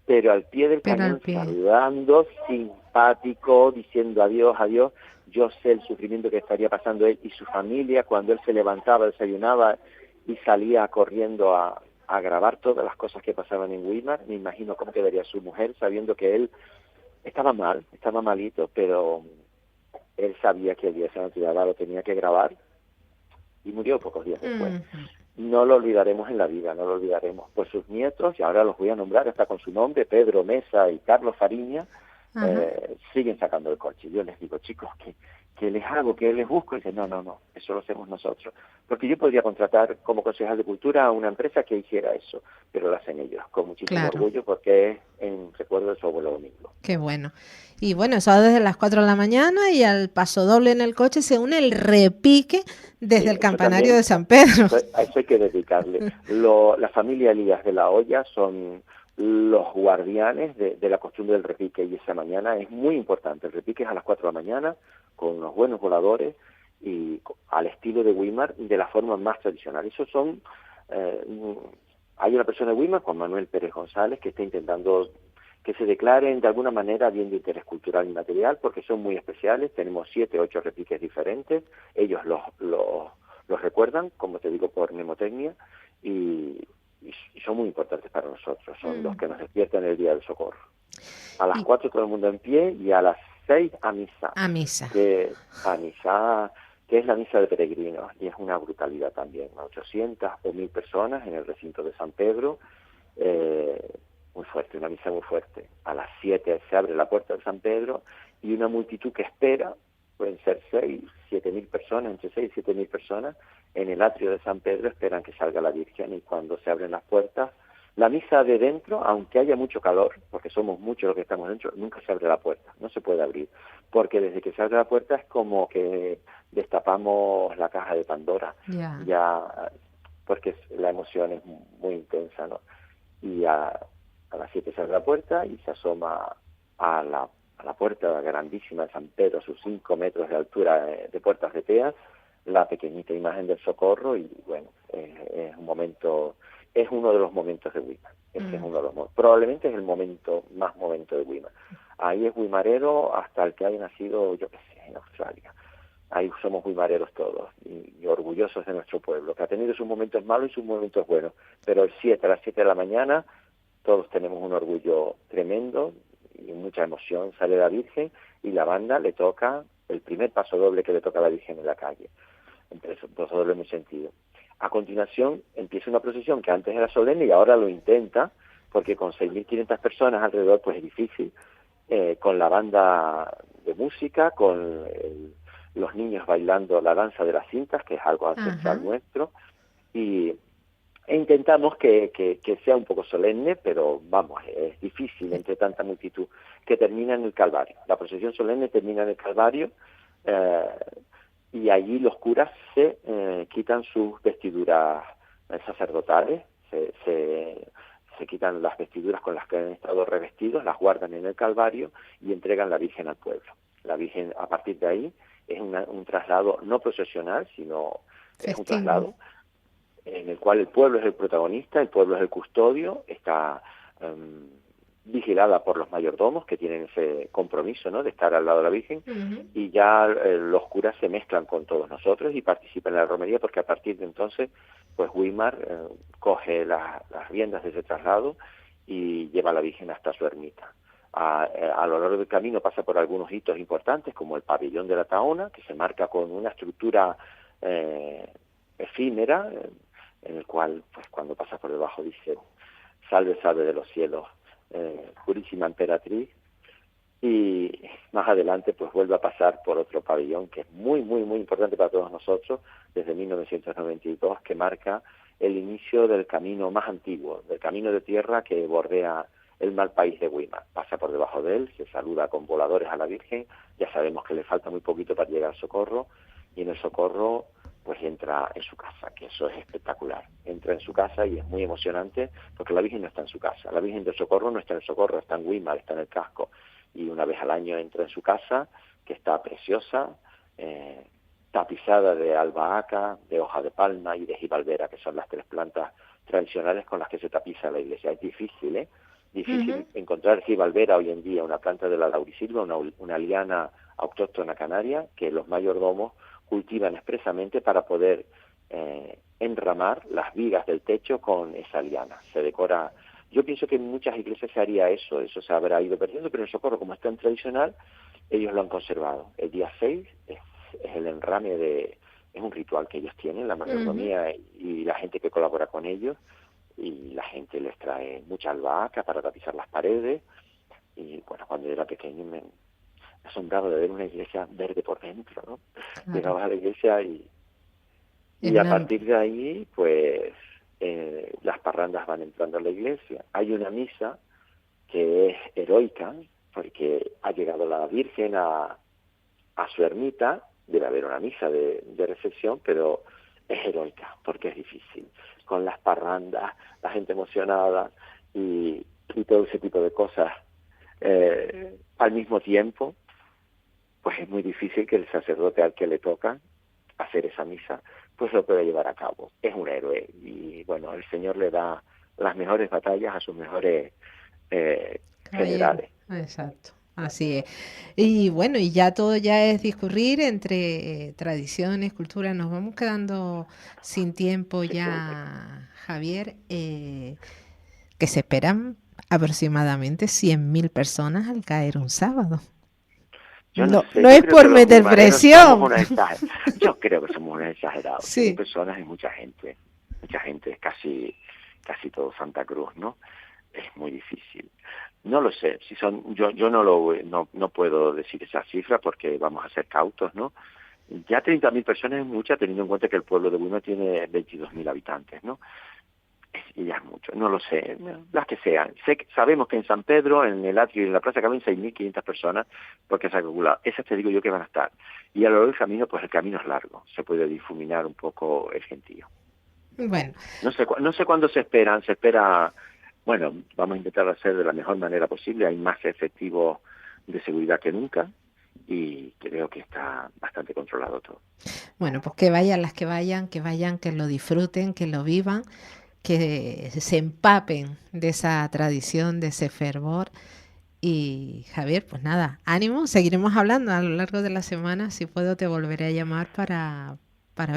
pero al pie del cañón, saludando, simpático, diciendo adiós. Yo sé el sufrimiento que estaría pasando él y su familia cuando él se levantaba, desayunaba y salía corriendo a grabar todas las cosas que pasaban en Weimar. Me imagino cómo quedaría su mujer sabiendo que él estaba malito, pero él sabía que el día de San Antonio lo tenía que grabar, y murió pocos días después. No lo olvidaremos en la vida, no lo olvidaremos. Pues sus nietos, y ahora los voy a nombrar hasta con su nombre, Pedro Mesa y Carlos Fariña, siguen sacando el coche. Yo les digo, chicos, que les hago, que les busco, y dicen, no, eso lo hacemos nosotros. Porque yo podría contratar como concejal de cultura a una empresa que hiciera eso, pero lo hacen ellos, con muchísimo orgullo, porque es en recuerdo de su abuelo Domingo. Qué bueno. Y bueno, eso desde las 4 de la mañana, y al paso doble en el coche se une el repique desde el campanario también, de San Pedro. A eso hay que dedicarle. La familia Elías de la Hoya son los guardianes de la costumbre del repique, y esa mañana es muy importante. El repique es a las 4 de la mañana, con unos buenos voladores y al estilo de Weimar, de la forma más tradicional. Esos son hay una persona de Weimar, Juan Manuel Pérez González, que está intentando que se declaren de alguna manera bien de interés cultural y material, porque son muy especiales. Tenemos 7, 8 repiques diferentes. Ellos los recuerdan, como te digo, por mnemotecnia, y son muy importantes para nosotros. Son los que nos despiertan el día del socorro. A las 4 todo el mundo en pie, y a las 6 a misa. Que es la misa de peregrinos, y es una brutalidad también. 800 o 1000 personas en el recinto de San Pedro. Muy fuerte, una misa muy fuerte. A las 7 se abre la puerta de San Pedro, y una multitud que espera, pueden ser 6-7 personas, entre 6 y 7 personas, en el atrio de San Pedro esperan que salga la Virgen, y cuando se abren las puertas, la misa de dentro, aunque haya mucho calor, porque somos muchos los que estamos dentro, nunca se abre la puerta, no se puede abrir, porque desde que se abre la puerta es como que destapamos la caja de Pandora, ya porque la emoción es muy intensa, ¿no? Y a las 7 se abre la puerta, y se asoma a la puerta grandísima de San Pedro, a sus 5 metros de altura de puertas de teas, la pequeñita imagen del socorro, y bueno, es un momento, es uno de los momentos de Weimar. Ese es uno de los probablemente es el momento de Weimar. Ahí es wimarero hasta el que haya nacido, yo qué sé, en Australia. Ahí somos wimareros todos, y orgullosos de nuestro pueblo, que ha tenido sus momentos malos y sus momentos buenos, pero a las 7 de la mañana todos tenemos un orgullo tremendo y mucha emoción. Sale la Virgen, y la banda le toca el primer paso doble que le toca a la Virgen en la calle. Entonces, paso doble en mi sentido. A continuación empieza una procesión que antes era solemne y ahora lo intenta, porque con 6.500 personas alrededor pues es difícil, con la banda de música, con los niños bailando la danza de las cintas, que es algo ancestral nuestro, e intentamos que sea un poco solemne, pero vamos, es difícil entre tanta multitud, que termina en el Calvario. La procesión solemne termina en el Calvario, y allí los curas se quitan sus vestiduras sacerdotales, se quitan las vestiduras con las que han estado revestidos, las guardan en el Calvario y entregan la Virgen al pueblo. La Virgen, a partir de ahí, es un traslado no procesional, sino es un traslado en el cual el pueblo es el protagonista, el pueblo es el custodio, está vigilada por los mayordomos que tienen ese compromiso, ¿no?, de estar al lado de la Virgen, y ya los curas se mezclan con todos nosotros y participan en la romería, porque a partir de entonces pues Weimar coge las riendas de ese traslado y lleva a la Virgen hasta su ermita. A lo largo del camino pasa por algunos hitos importantes, como el pabellón de la Tahona, que se marca con una estructura efímera, en el cual, pues cuando pasa por debajo dice: salve, salve de los cielos, purísima emperatriz. Y más adelante pues vuelve a pasar por otro pabellón que es muy, muy, muy importante para todos nosotros, desde 1992, que marca el inicio del camino más antiguo, del camino de tierra que bordea el mal país de Weimar. Pasa por debajo de él, se saluda con voladores a la Virgen, ya sabemos que le falta muy poquito para llegar al Socorro, y en el Socorro pues entra en su casa, que eso es espectacular. Entra en su casa y es muy emocionante, porque la Virgen no está en su casa. La Virgen del Socorro no está en el Socorro, está en Weimar, está en el casco. Y una vez al año entra en su casa, que está preciosa, tapizada de albahaca, de hoja de palma y de jibalbera, que son las tres plantas tradicionales con las que se tapiza la iglesia. Es difícil, difícil encontrar jibalbera hoy en día, una planta de la laurisilva, una liana autóctona canaria, que los mayordomos cultivan expresamente para poder enramar las vigas del techo con esa liana. Se decora. Yo pienso que en muchas iglesias se haría eso se habrá ido perdiendo, pero en Socorro, como es tan tradicional, ellos lo han conservado. El día 6 es el enrame es un ritual que ellos tienen, la mayordomía y la gente que colabora con ellos, y la gente les trae mucha albahaca para tapizar las paredes. Y bueno, cuando yo era pequeño me asombraba de ver una iglesia verde por dentro, ¿no? Claro. Llegabas a la iglesia y a partir de ahí, pues las parrandas van entrando a la iglesia. Hay una misa que es heroica, porque ha llegado la Virgen a su ermita. Debe haber una misa de recepción, pero es heroica, porque es difícil. Con las parrandas, la gente emocionada y todo ese tipo de cosas al mismo tiempo, pues es muy difícil que el sacerdote al que le toca hacer esa misa pues lo pueda llevar a cabo. Es un héroe y bueno, el Señor le da las mejores batallas a sus mejores generales. Exacto, así es. Y bueno, y ya todo ya es discurrir entre tradiciones, culturas. Nos vamos quedando sin tiempo ya, Javier, que se esperan aproximadamente 100.000 personas al caer un sábado. No es por meter presión. Yo creo que somos unos exagerados. Sí. 100 personas es mucha gente, es casi todo Santa Cruz, ¿no? Es muy difícil. No lo sé, si son, yo no puedo decir esa cifra porque vamos a ser cautos, ¿no? Ya 30.000 personas es mucha, teniendo en cuenta que el pueblo de Weimar tiene 22.000 habitantes, ¿no? Y ya es mucho, no lo sé, las que sean. Sabemos que en San Pedro, en el atrio y en la plaza caben 6.500 personas, porque se ha calculado. Esas te digo yo que van a estar. Y a lo largo del camino, pues el camino es largo, se puede difuminar un poco el gentío. Bueno. No sé cuándo se espera, bueno, vamos a intentar hacer de la mejor manera posible, hay más efectivos de seguridad que nunca, y creo que está bastante controlado todo. Bueno, pues que vayan las que vayan, que lo disfruten, que lo vivan, que se empapen de esa tradición, de ese fervor. Y Javier, pues nada, ánimo, seguiremos hablando a lo largo de la semana. Si puedo te volveré a llamar para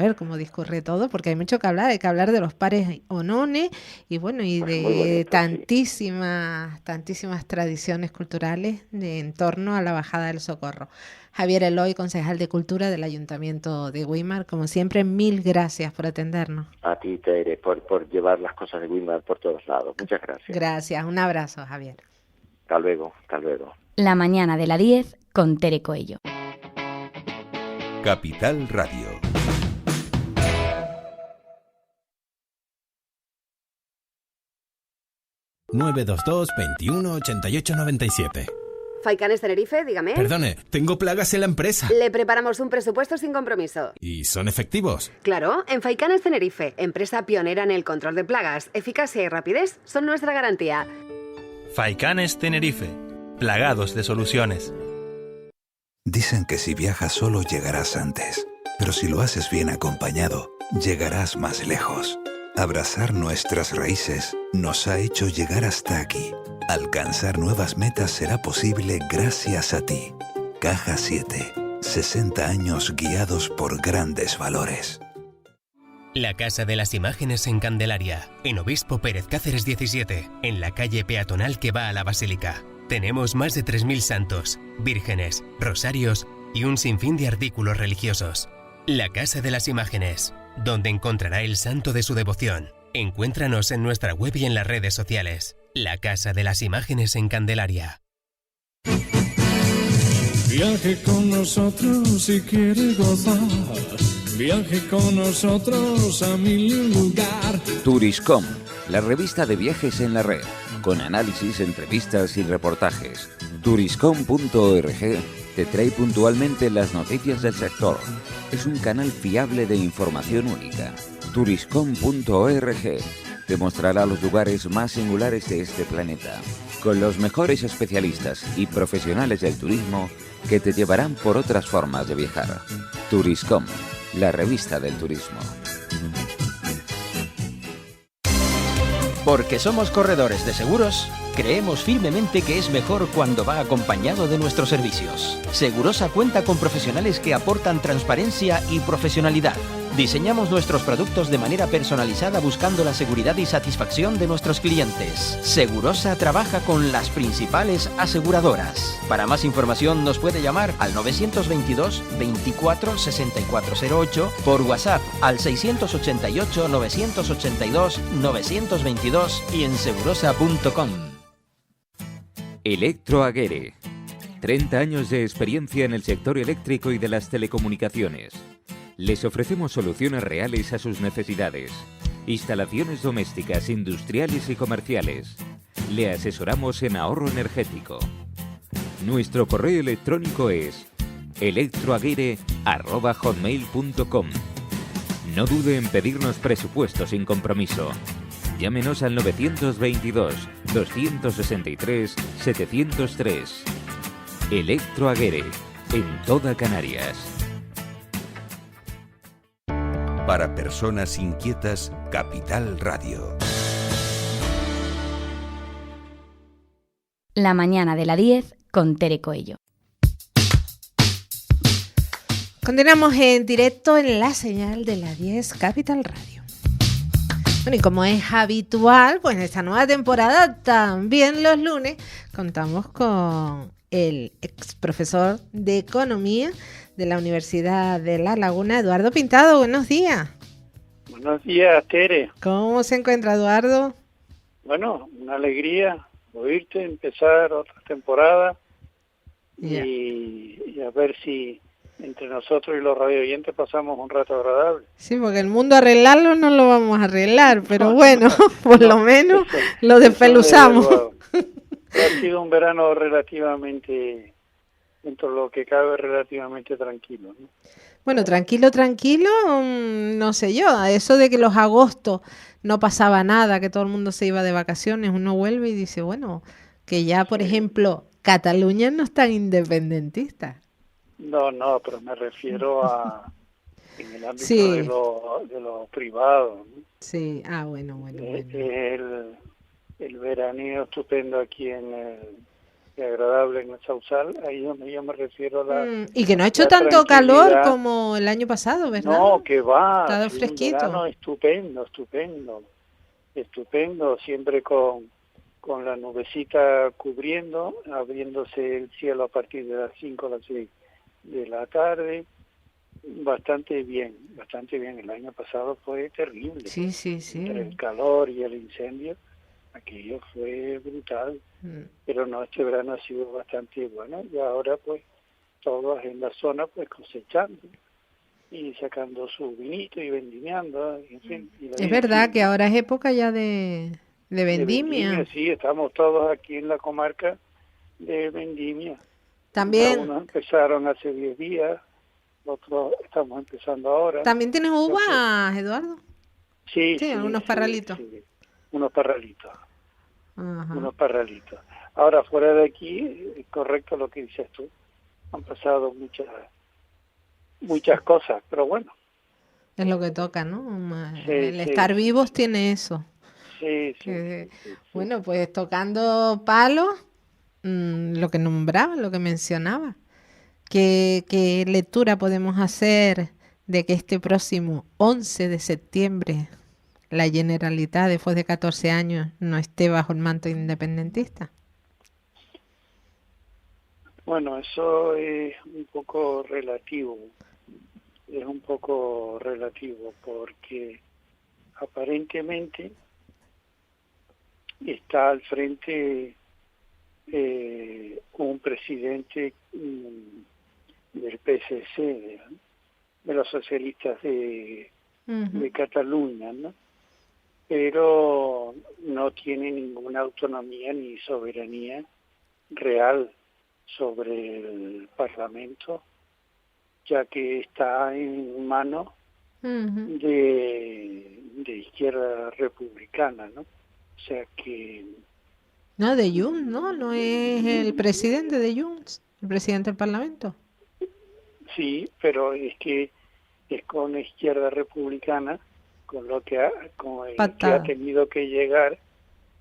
ver cómo discurre todo, porque hay mucho que hablar. Hay que hablar de los pares onones y bueno, y pues de tantísimas tradiciones culturales en torno a la bajada del Socorro. Javier Eloy, concejal de Cultura del Ayuntamiento de Weimar, como siempre, mil gracias por atendernos. A ti, Tere, por llevar las cosas de Weimar por todos lados. Muchas gracias. Gracias, un abrazo, Javier. Hasta luego. La mañana de la 10 con Tere Coello. Capital Radio. ...922 21 88 97. Faicanes Tenerife, dígame. Perdone, tengo plagas en la empresa. Le preparamos un presupuesto sin compromiso. ¿Y son efectivos? Claro, en Faicanes Tenerife, empresa pionera en el control de plagas, eficacia y rapidez son nuestra garantía. Faicanes Tenerife, plagados de soluciones. Dicen que si viajas solo llegarás antes, pero si lo haces bien acompañado, llegarás más lejos. Abrazar nuestras raíces nos ha hecho llegar hasta aquí. Alcanzar nuevas metas será posible gracias a ti. Caja 7. 60 años guiados por grandes valores. La Casa de las Imágenes en Candelaria, en Obispo Pérez Cáceres 17, en la calle peatonal que va a la Basílica. Tenemos más de 3.000 santos, vírgenes, rosarios y un sinfín de artículos religiosos. La Casa de las Imágenes, donde encontrará el santo de su devoción. Encuéntranos en nuestra web y en las redes sociales. La Casa de las Imágenes en Candelaria. Viaje con nosotros si quiere gozar. Viaje con nosotros a mil lugar. Turiscom, la revista de viajes en la red, con análisis, entrevistas y reportajes. Turiscom.org te trae puntualmente las noticias del sector. Es un canal fiable de información única. Turiscom.org te mostrará los lugares más singulares de este planeta, con los mejores especialistas y profesionales del turismo que te llevarán por otras formas de viajar. Turiscom, la revista del turismo. Porque somos corredores de seguros, creemos firmemente que es mejor cuando va acompañado de nuestros servicios. Segurosa cuenta con profesionales que aportan transparencia y profesionalidad. Diseñamos nuestros productos de manera personalizada buscando la seguridad y satisfacción de nuestros clientes. Segurosa trabaja con las principales aseguradoras. Para más información nos puede llamar al 922 24 6408, por WhatsApp al 688 982 922 y en segurosa.com. Electroaguere. 30 años de experiencia en el sector eléctrico y de las telecomunicaciones. Les ofrecemos soluciones reales a sus necesidades. Instalaciones domésticas, industriales y comerciales. Le asesoramos en ahorro energético. Nuestro correo electrónico es electroaguere@hotmail.com. No dude en pedirnos presupuesto sin compromiso. Llámenos al 922 263 703. Electroaguere, en toda Canarias. Para personas inquietas, Capital Radio. La mañana de la 10 con Tere Coello. Continuamos en directo en la señal de la 10 Capital Radio. Bueno, y como es habitual, pues en esta nueva temporada también los lunes contamos con el ex profesor de Economía de la Universidad de La Laguna, Eduardo Pintado. Buenos días. Buenos días, Tere. ¿Cómo se encuentra, Eduardo? Bueno, una alegría oírte, empezar otra temporada y a ver si entre nosotros y los radio oyentes pasamos un rato agradable. Sí, porque el mundo arreglarlo no lo vamos a arreglar, pero bueno, por lo menos lo despeluzamos. Ha sido un verano relativamente, dentro de lo que cabe, relativamente tranquilo, ¿no? Bueno, tranquilo, no sé yo, a eso de que los agostos no pasaba nada, que todo el mundo se iba de vacaciones, uno vuelve y dice, bueno, que ya, por ejemplo, Cataluña no es tan independentista. No, pero me refiero a en el ámbito de lo privado, ¿no? Sí, bueno. El veraneo estupendo aquí agradable en el Sausal, ahí donde yo me refiero a la... y que no ha hecho tanto calor como el año pasado, ¿verdad? No, que va. Ha estado fresquito. Un verano estupendo, siempre con la nubecita cubriendo, abriéndose el cielo a partir de las 5 o las 6 de la tarde. Bastante bien. El año pasado fue terrible. Sí. Entre el calor y el incendio, aquello fue brutal. Pero no, este verano ha sido bastante bueno y ahora pues todos en la zona pues cosechando y sacando su vinito y vendimiando, en fin. Es verdad que ahora es época ya de vendimia. Sí, estamos todos aquí en la comarca de vendimia. También. Algunos empezaron hace 10 días, otros estamos empezando ahora. ¿También tienes uvas, Eduardo? Sí, algunos parralitos. Sí, unos parralitos. Ajá. Unos parralitos. Ahora, fuera de aquí, es correcto lo que dices tú. Han pasado muchas cosas, pero bueno. Es lo que toca, ¿no? El estar vivos tiene eso. Sí. Bueno, pues tocando palos, lo que nombraba, lo que mencionaba. ¿Qué lectura podemos hacer de que este próximo 11 de septiembre la Generalitat, después de 14 años, no esté bajo el manto independentista? Bueno, eso es un poco relativo. Es un poco relativo porque aparentemente está al frente un presidente del PSC, de los socialistas de Cataluña, ¿no? Pero no tiene ninguna autonomía ni soberanía real sobre el Parlamento, ya que está en manos de izquierda republicana, ¿no? O sea que... No, de Junts, ¿no? No es el presidente de Junts, el presidente del Parlamento. Sí, pero es que es con izquierda republicana, con lo que ha tenido que llegar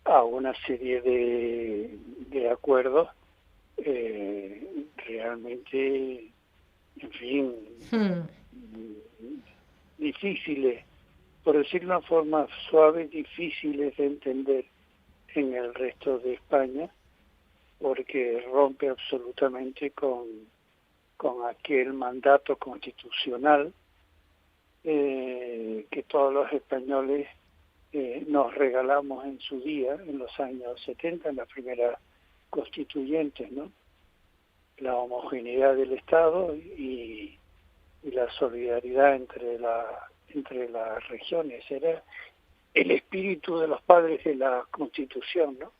a una serie de acuerdos realmente, en fin, difíciles, por decirlo de una forma suave, difíciles de entender en el resto de España, porque rompe absolutamente con aquel mandato constitucional que todos los españoles nos regalamos en su día, en los años 70, en la primera constituyente, ¿no? La homogeneidad del Estado y la solidaridad entre las regiones. Era el espíritu de los padres de la Constitución, ¿no?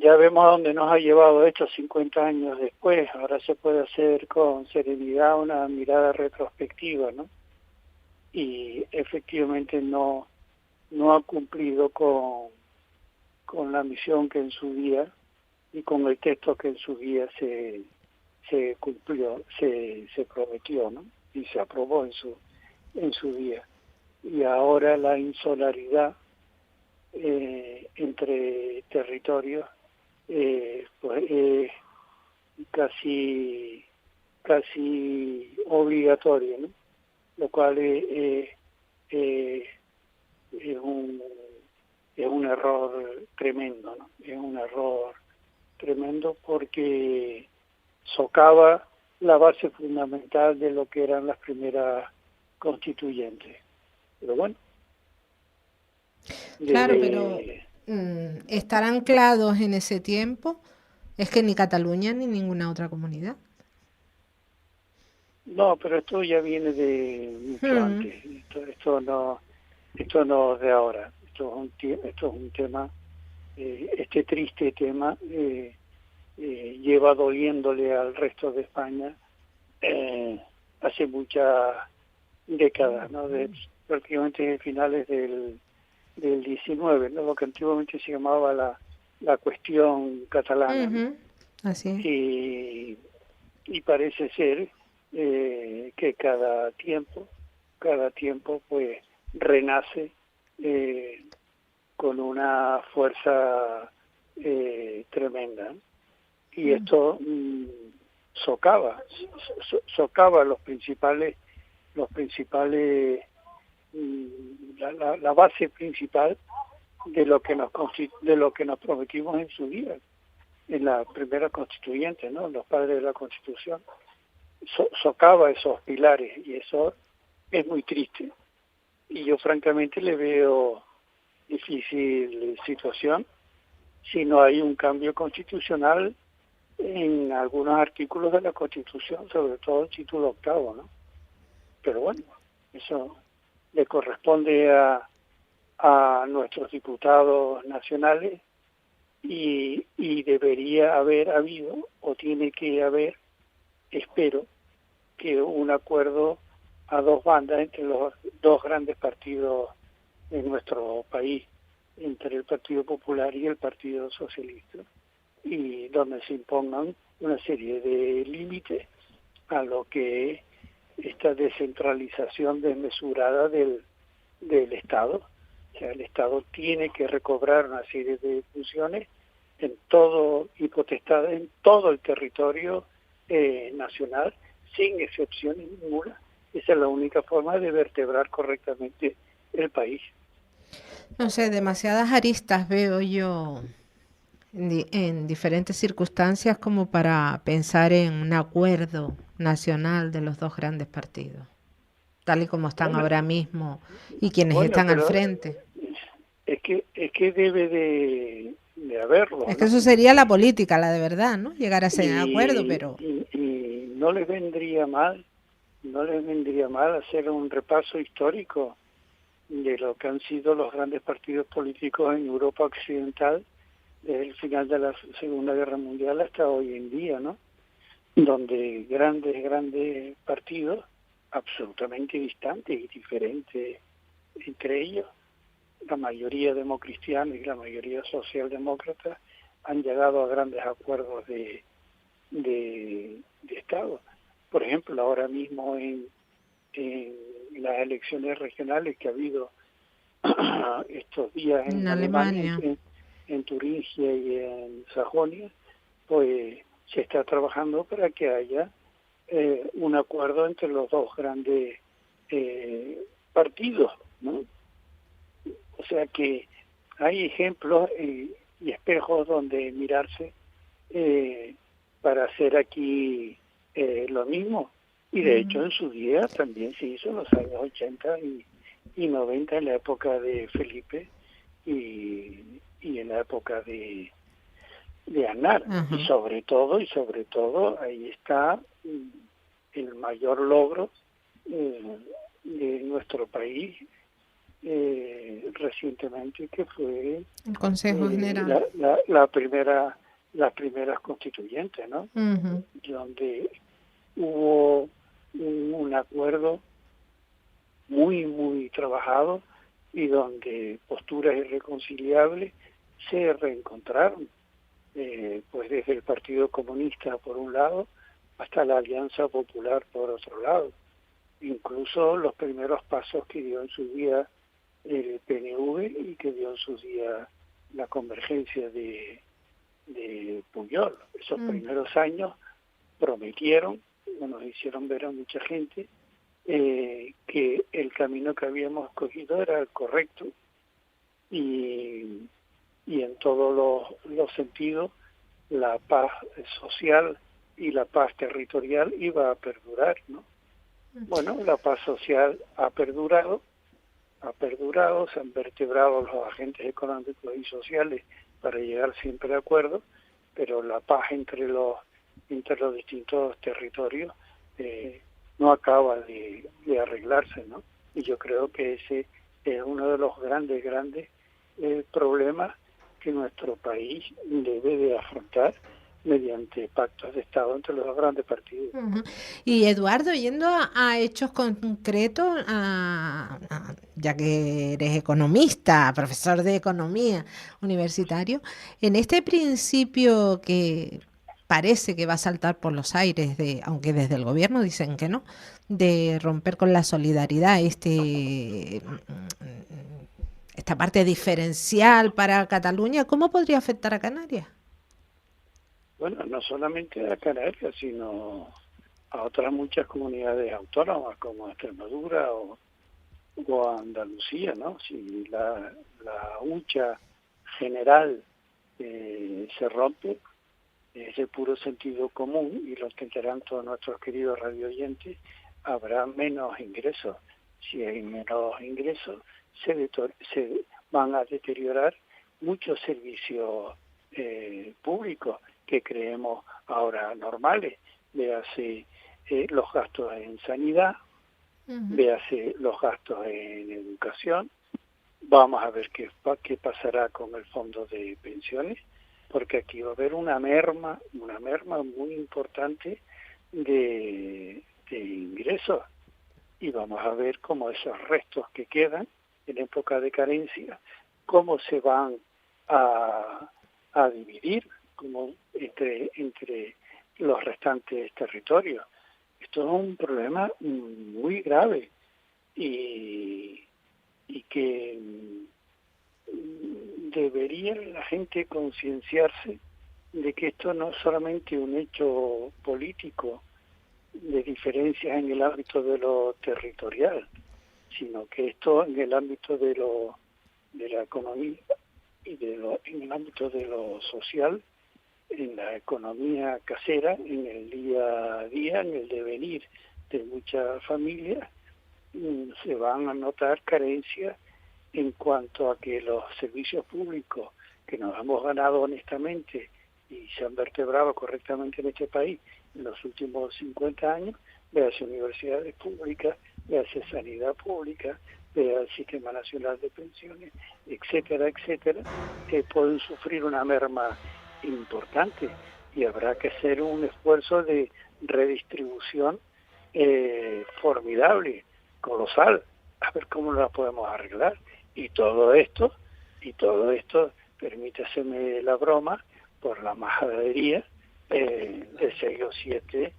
Ya vemos a dónde nos ha llevado esto 50 años después. Ahora se puede hacer con serenidad una mirada retrospectiva, ¿no? Y efectivamente no ha cumplido con la misión que en su día y con el texto que en su día se cumplió, se prometió, ¿no? Y se aprobó en su día. Y ahora la insularidad entre territorios pues es casi obligatorio, ¿no? Lo cual es un error tremendo, ¿no? Es un error tremendo porque socava la base fundamental de lo que eran las primeras constituyentes. Pero bueno. Claro, pero estar anclados en ese tiempo es que ni Cataluña ni ninguna otra comunidad. No, pero esto ya viene de mucho antes. Esto no es de ahora. Esto es un tema, este triste tema lleva doliéndole al resto de España hace muchas décadas, ¿no? Prácticamente finales del 19, ¿no? Lo que antiguamente se llamaba la cuestión catalana. Así. Y parece ser que cada tiempo pues renace con una fuerza tremenda, y esto socava los principales la base principal de lo que nos prometimos en su día, en la primera constituyente, ¿no? Los padres de la Constitución. Socava esos pilares, y eso es muy triste. Y yo francamente le veo difícil situación si no hay un cambio constitucional en algunos artículos de la Constitución, sobre todo el título 8, ¿no? Pero bueno, eso le corresponde a nuestros diputados nacionales y debería haber habido, o tiene que haber, espero, que un acuerdo a dos bandas entre los dos grandes partidos de nuestro país, entre el Partido Popular y el Partido Socialista, y donde se impongan una serie de límites a lo que es esta descentralización desmesurada del Estado, O sea, el Estado tiene que recobrar una serie de funciones en todo y potestades en todo el territorio nacional, sin excepciones ninguna. Esa es la única forma de vertebrar correctamente el país. No sé, demasiadas aristas veo yo en diferentes circunstancias como para pensar en un acuerdo nacional de los dos grandes partidos, tal y como están ahora mismo y quienes están al frente. Es que debe de haberlo. Es que eso sería la política, la de verdad, ¿no? Llegar a ese acuerdo, pero... Y no les vendría mal hacer un repaso histórico de lo que han sido los grandes partidos políticos en Europa Occidental desde el final de la Segunda Guerra Mundial hasta hoy en día, ¿no? Donde grandes partidos absolutamente distantes y diferentes entre ellos, la mayoría democristianos y la mayoría socialdemócratas, han llegado a grandes acuerdos de Estado. Por ejemplo, ahora mismo en las elecciones regionales que ha habido estos días en Alemania, en Turingia y en Sajonia, pues se está trabajando para que haya un acuerdo entre los dos grandes partidos, ¿no? O sea que hay ejemplos y espejos donde mirarse para hacer aquí lo mismo. Y de hecho en su día también se hizo en los años 80 y 90 en la época de Felipe y en la época de Aznar. Y sobre todo ahí está el mayor logro de nuestro país recientemente, que fue el Consejo General, las primeras constituyentes, ¿no? Donde hubo un acuerdo muy trabajado y donde posturas irreconciliables se reencontraron, pues desde el Partido Comunista por un lado hasta la Alianza Popular por otro lado. Incluso los primeros pasos que dio en su día el PNV y que dio en su día la convergencia de Pujol. Esos primeros años prometieron, nos hicieron ver a mucha gente que el camino que habíamos escogido era el correcto y en todos los sentidos la paz social y la paz territorial iba a perdurar, ¿no? Bueno, la paz social ha perdurado, se han vertebrado los agentes económicos y sociales para llegar siempre a acuerdos, pero la paz entre los distintos territorios no acaba de arreglarse, ¿no? Y yo creo que ese es uno de los grandes problemas que nuestro país debe de afrontar mediante pactos de Estado entre los dos grandes partidos. Y Eduardo, yendo a hechos concretos, ya que eres economista, profesor de economía universitario, en este principio que parece que va a saltar por los aires, aunque desde el gobierno dicen que no, de romper con la solidaridad, esta parte diferencial para Cataluña, ¿cómo podría afectar a Canarias? Bueno, no solamente a Canarias, sino a otras muchas comunidades autónomas como Extremadura o Andalucía, ¿no? Si la hucha general se rompe, es el puro sentido común, y lo entenderán todos nuestros queridos radioyentes, habrá menos ingresos. Si hay menos ingresos, se van a deteriorar muchos servicios públicos que creemos ahora normales, véase los gastos en sanidad, véase los gastos en educación. Vamos a ver qué pasará con el fondo de pensiones, porque aquí va a haber una merma muy importante de ingresos, y vamos a ver cómo esos restos que quedan en época de carencia, cómo se van a dividir como entre los restantes territorios. Esto es un problema muy grave y que debería la gente concienciarse de que esto no es solamente un hecho político de diferencias en el ámbito de lo territorial, sino que esto en el ámbito de la economía y en el ámbito de lo social, en la economía casera, en el día a día, en el devenir de muchas familias, se van a notar carencias en cuanto a que los servicios públicos que nos hemos ganado honestamente y se han vertebrado correctamente en este país en los últimos 50 años, véase universidades públicas, véase sanidad pública, véase el Sistema Nacional de Pensiones, etcétera, etcétera, que pueden sufrir una merma importante y habrá que hacer un esfuerzo de redistribución formidable, colosal, a ver cómo la podemos arreglar. Y todo esto, permítaseme la broma, por la majadería de 6 o 7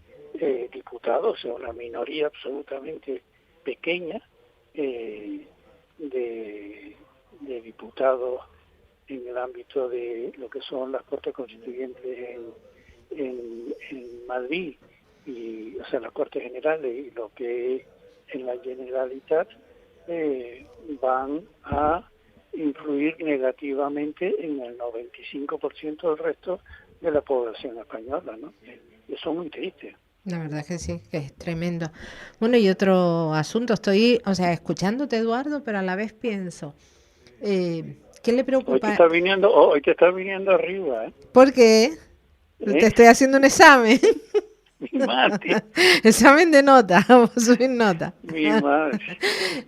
diputados, o sea, una minoría absolutamente pequeña de diputados en el ámbito de lo que son las Cortes Constituyentes en Madrid, o sea, las Cortes Generales y lo que es en la Generalitat, van a influir negativamente en el 95% del resto de la población española, ¿no? Eso es muy triste. La verdad que sí, que es tremendo. Bueno, y otro asunto, estoy, escuchándote, Eduardo, pero a la vez pienso, ¿qué le preocupa? Hoy te está viniendo arriba, ¿eh? ¿Por qué? Te estoy haciendo un examen. Mi madre. Examen de nota, vamos a subir nota. Mi madre.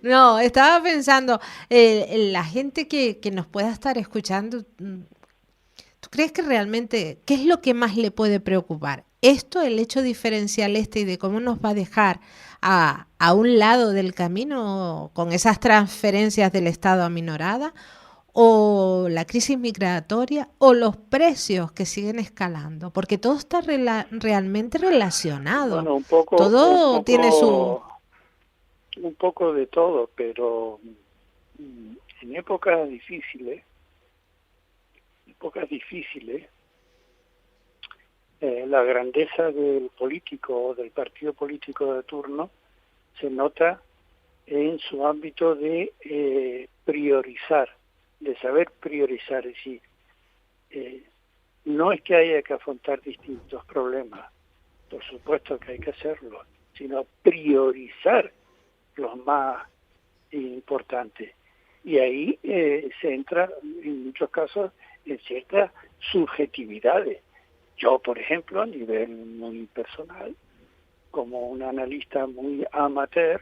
No, estaba pensando, la gente que nos pueda estar escuchando, ¿tú crees que realmente, qué es lo que más le puede preocupar? ¿Esto, el hecho diferencial y de cómo nos va a dejar a un lado del camino con esas transferencias del Estado aminorada? ¿O la crisis migratoria? ¿O los precios que siguen escalando? Porque todo está realmente relacionado. Bueno, todo tiene su... Un poco de todo, pero en épocas difíciles, la grandeza del político o del partido político de turno se nota en su ámbito de priorizar, de saber priorizar. Es decir, no es que haya que afrontar distintos problemas, por supuesto que hay que hacerlo, sino priorizar los más importantes. Y ahí se entra, en muchos casos, en ciertas subjetividades. Yo, por ejemplo, a nivel muy personal, como un analista muy amateur,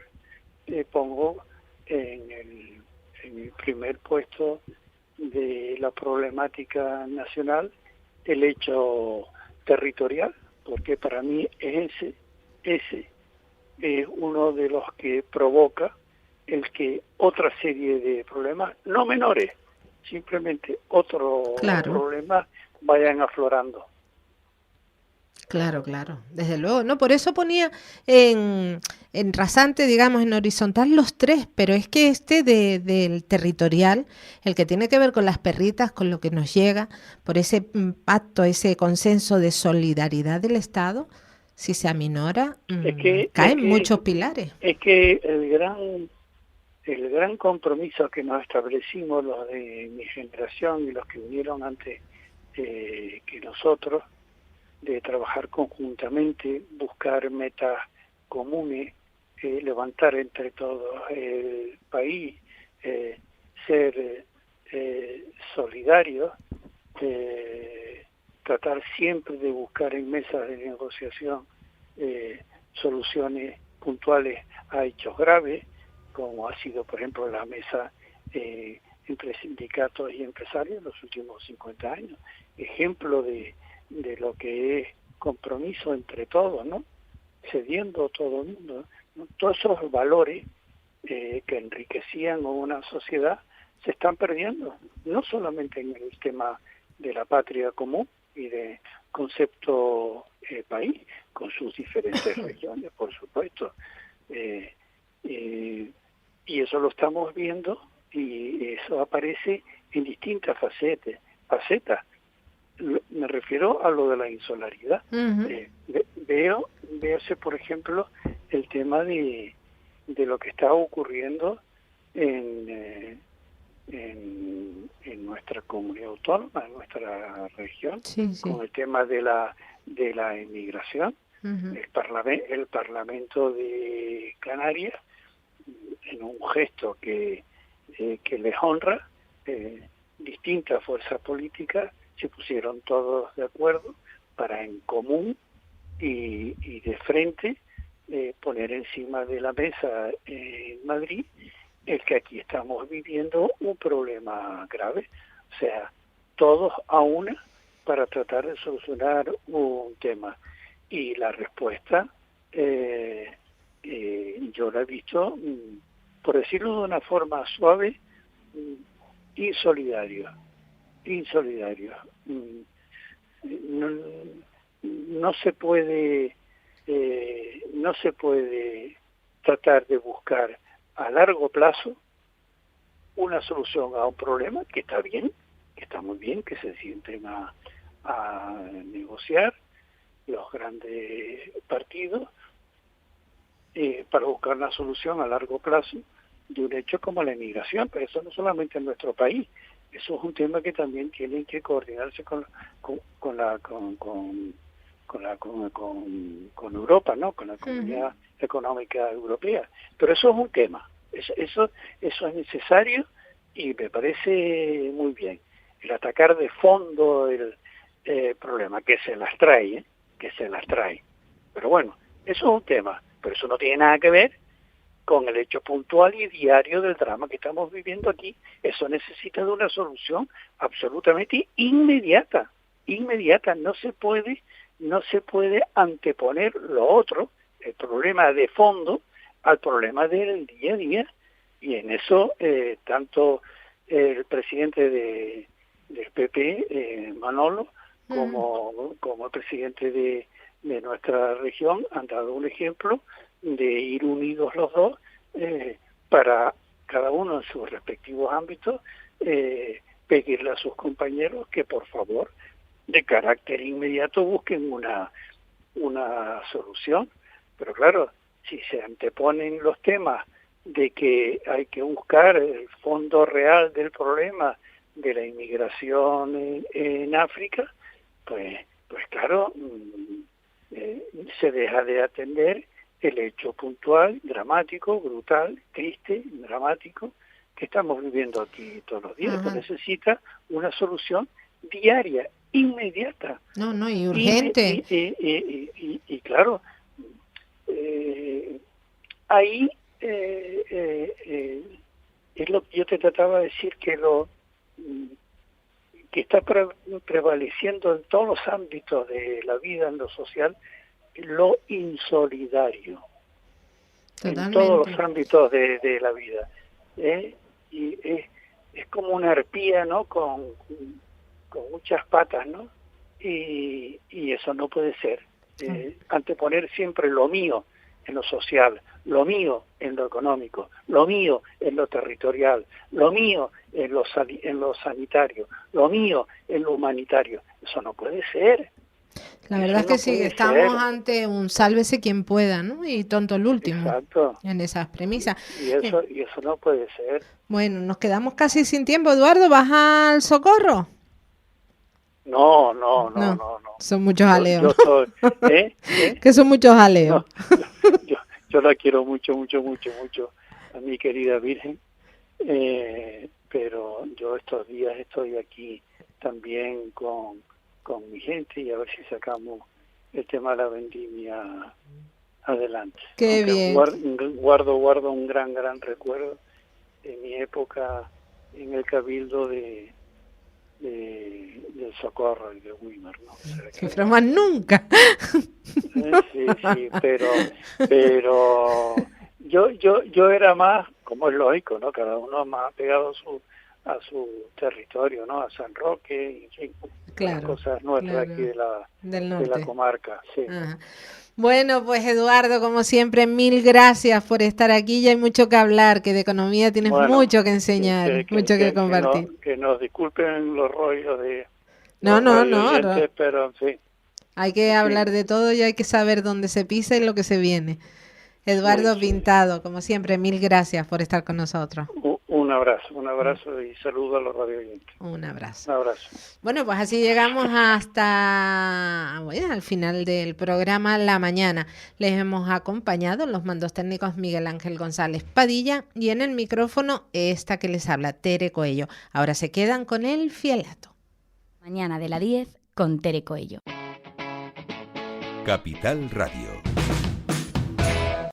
pongo en el primer puesto de la problemática nacional el hecho territorial, porque para mí ese es uno de los que provoca el que otra serie de problemas, no menores, simplemente otros problemas vayan aflorando. Claro, desde luego. No, por eso ponía en rasante, digamos, en horizontal los tres, pero es que del territorial, el que tiene que ver con las perritas, con lo que nos llega, por ese pacto, ese consenso de solidaridad del Estado, si se aminora, caen muchos pilares. Es que el gran compromiso que nos establecimos los de mi generación y los que vinieron antes que nosotros, de trabajar conjuntamente, buscar metas comunes, levantar entre todos el país, ser solidarios, tratar siempre de buscar en mesas de negociación soluciones puntuales a hechos graves, como ha sido, por ejemplo, la mesa entre sindicatos y empresarios en los últimos 50 años, ejemplo de lo que es compromiso entre todos, ¿no? Cediendo a todo el mundo, ¿no? Todos esos valores que enriquecían a una sociedad se están perdiendo, no solamente en el tema de la patria común y de concepto país, con sus diferentes regiones, por supuesto, y eso lo estamos viendo, y eso aparece en distintas facetas. Me refiero a lo de la insularidad. Véase, por ejemplo, el tema de lo que está ocurriendo en nuestra comunidad autónoma, en nuestra región, con el tema de la inmigración. El Parlamento de Canarias, en un gesto que les honra, distintas fuerzas políticas se pusieron todos de acuerdo para en común y de frente poner encima de la mesa en Madrid el que aquí estamos viviendo un problema grave. O sea, todos a una para tratar de solucionar un tema. Y la respuesta, yo la he visto, por decirlo de una forma suave, insolidario. No se puede tratar de buscar a largo plazo una solución a un problema que está bien, que está muy bien, que se sienten a negociar los grandes partidos para buscar una solución a largo plazo de un hecho como la inmigración, pero eso no solamente en nuestro país, eso es un tema que también tienen que coordinarse con Europa, ¿no? Con la Comunidad Económica Europea. Pero eso es un tema, eso es necesario y me parece muy bien. El atacar de fondo el problema, que se las trae. Pero bueno, eso es un tema, pero eso no tiene nada que ver con el hecho puntual y diario del drama que estamos viviendo aquí. Eso necesita de una solución absolutamente inmediata. No se puede anteponer lo otro, el problema de fondo, al problema del día a día. Y en eso, tanto el presidente del PP, Manolo, como el presidente de nuestra región han dado un ejemplo de ir unidos los dos para cada uno en sus respectivos ámbitos pedirle a sus compañeros que por favor de carácter inmediato busquen una solución. Pero claro, si se anteponen los temas de que hay que buscar el fondo real del problema de la inmigración en África, pues claro, se deja de atender el hecho puntual, dramático, brutal, triste, dramático, que estamos viviendo aquí todos los días. Que necesita una solución diaria, inmediata. Y urgente. Y claro, ahí es lo que yo te trataba de decir, que está prevaleciendo en todos los ámbitos de la vida, en lo social, lo insolidario. Totalmente. En todos los ámbitos de la vida. Y es como una arpía, ¿no? Con muchas patas, ¿no? Y eso no puede ser. Anteponer siempre lo mío en lo social, lo mío en lo económico, lo mío en lo territorial, lo mío en lo sanitario, lo mío en lo humanitario. Eso no puede ser. La verdad es que sí, estamos ante un sálvese quien pueda, ¿no? Y tonto el último. Exacto. En esas premisas. Y eso no puede ser. Bueno, nos quedamos casi sin tiempo. Eduardo, ¿vas al socorro? No. Son muchos jaleos. ¿Eh? Que son muchos jaleos. No, yo la quiero mucho a mi querida Virgen, pero yo estos días estoy aquí también con mi gente y a ver si sacamos el tema de la vendimia adelante. Qué bien. Guardo un gran recuerdo de mi época en el Cabildo del Socorro y de Weimar, ¿no? Pero más nunca. Sí, pero yo era más, como es lógico, ¿no? Cada uno más pegado su territorio, ¿no? A San Roque, en fin, claro, cosas nuestras claro. aquí Del norte. de la comarca. Sí. Ajá. Bueno, pues Eduardo, como siempre, mil gracias por estar aquí. Ya hay mucho que hablar, que de economía tienes mucho que enseñar, mucho que compartir. Que nos disculpen los rollos de No, oyentes, pero en fin. Hay que hablar de todo y hay que saber dónde se pisa y lo que se viene. Eduardo Pintado, como siempre, mil gracias por estar con nosotros. Un abrazo y saludo a los radioyentes. Un abrazo. Un abrazo. Bueno, pues así llegamos hasta al final del programa La Mañana. Les hemos acompañado en los mandos técnicos Miguel Ángel González Padilla y en el micrófono esta que les habla, Tere Coello. Ahora se quedan con el Fielato. Mañana de la 10 con Tere Coello. Capital Radio.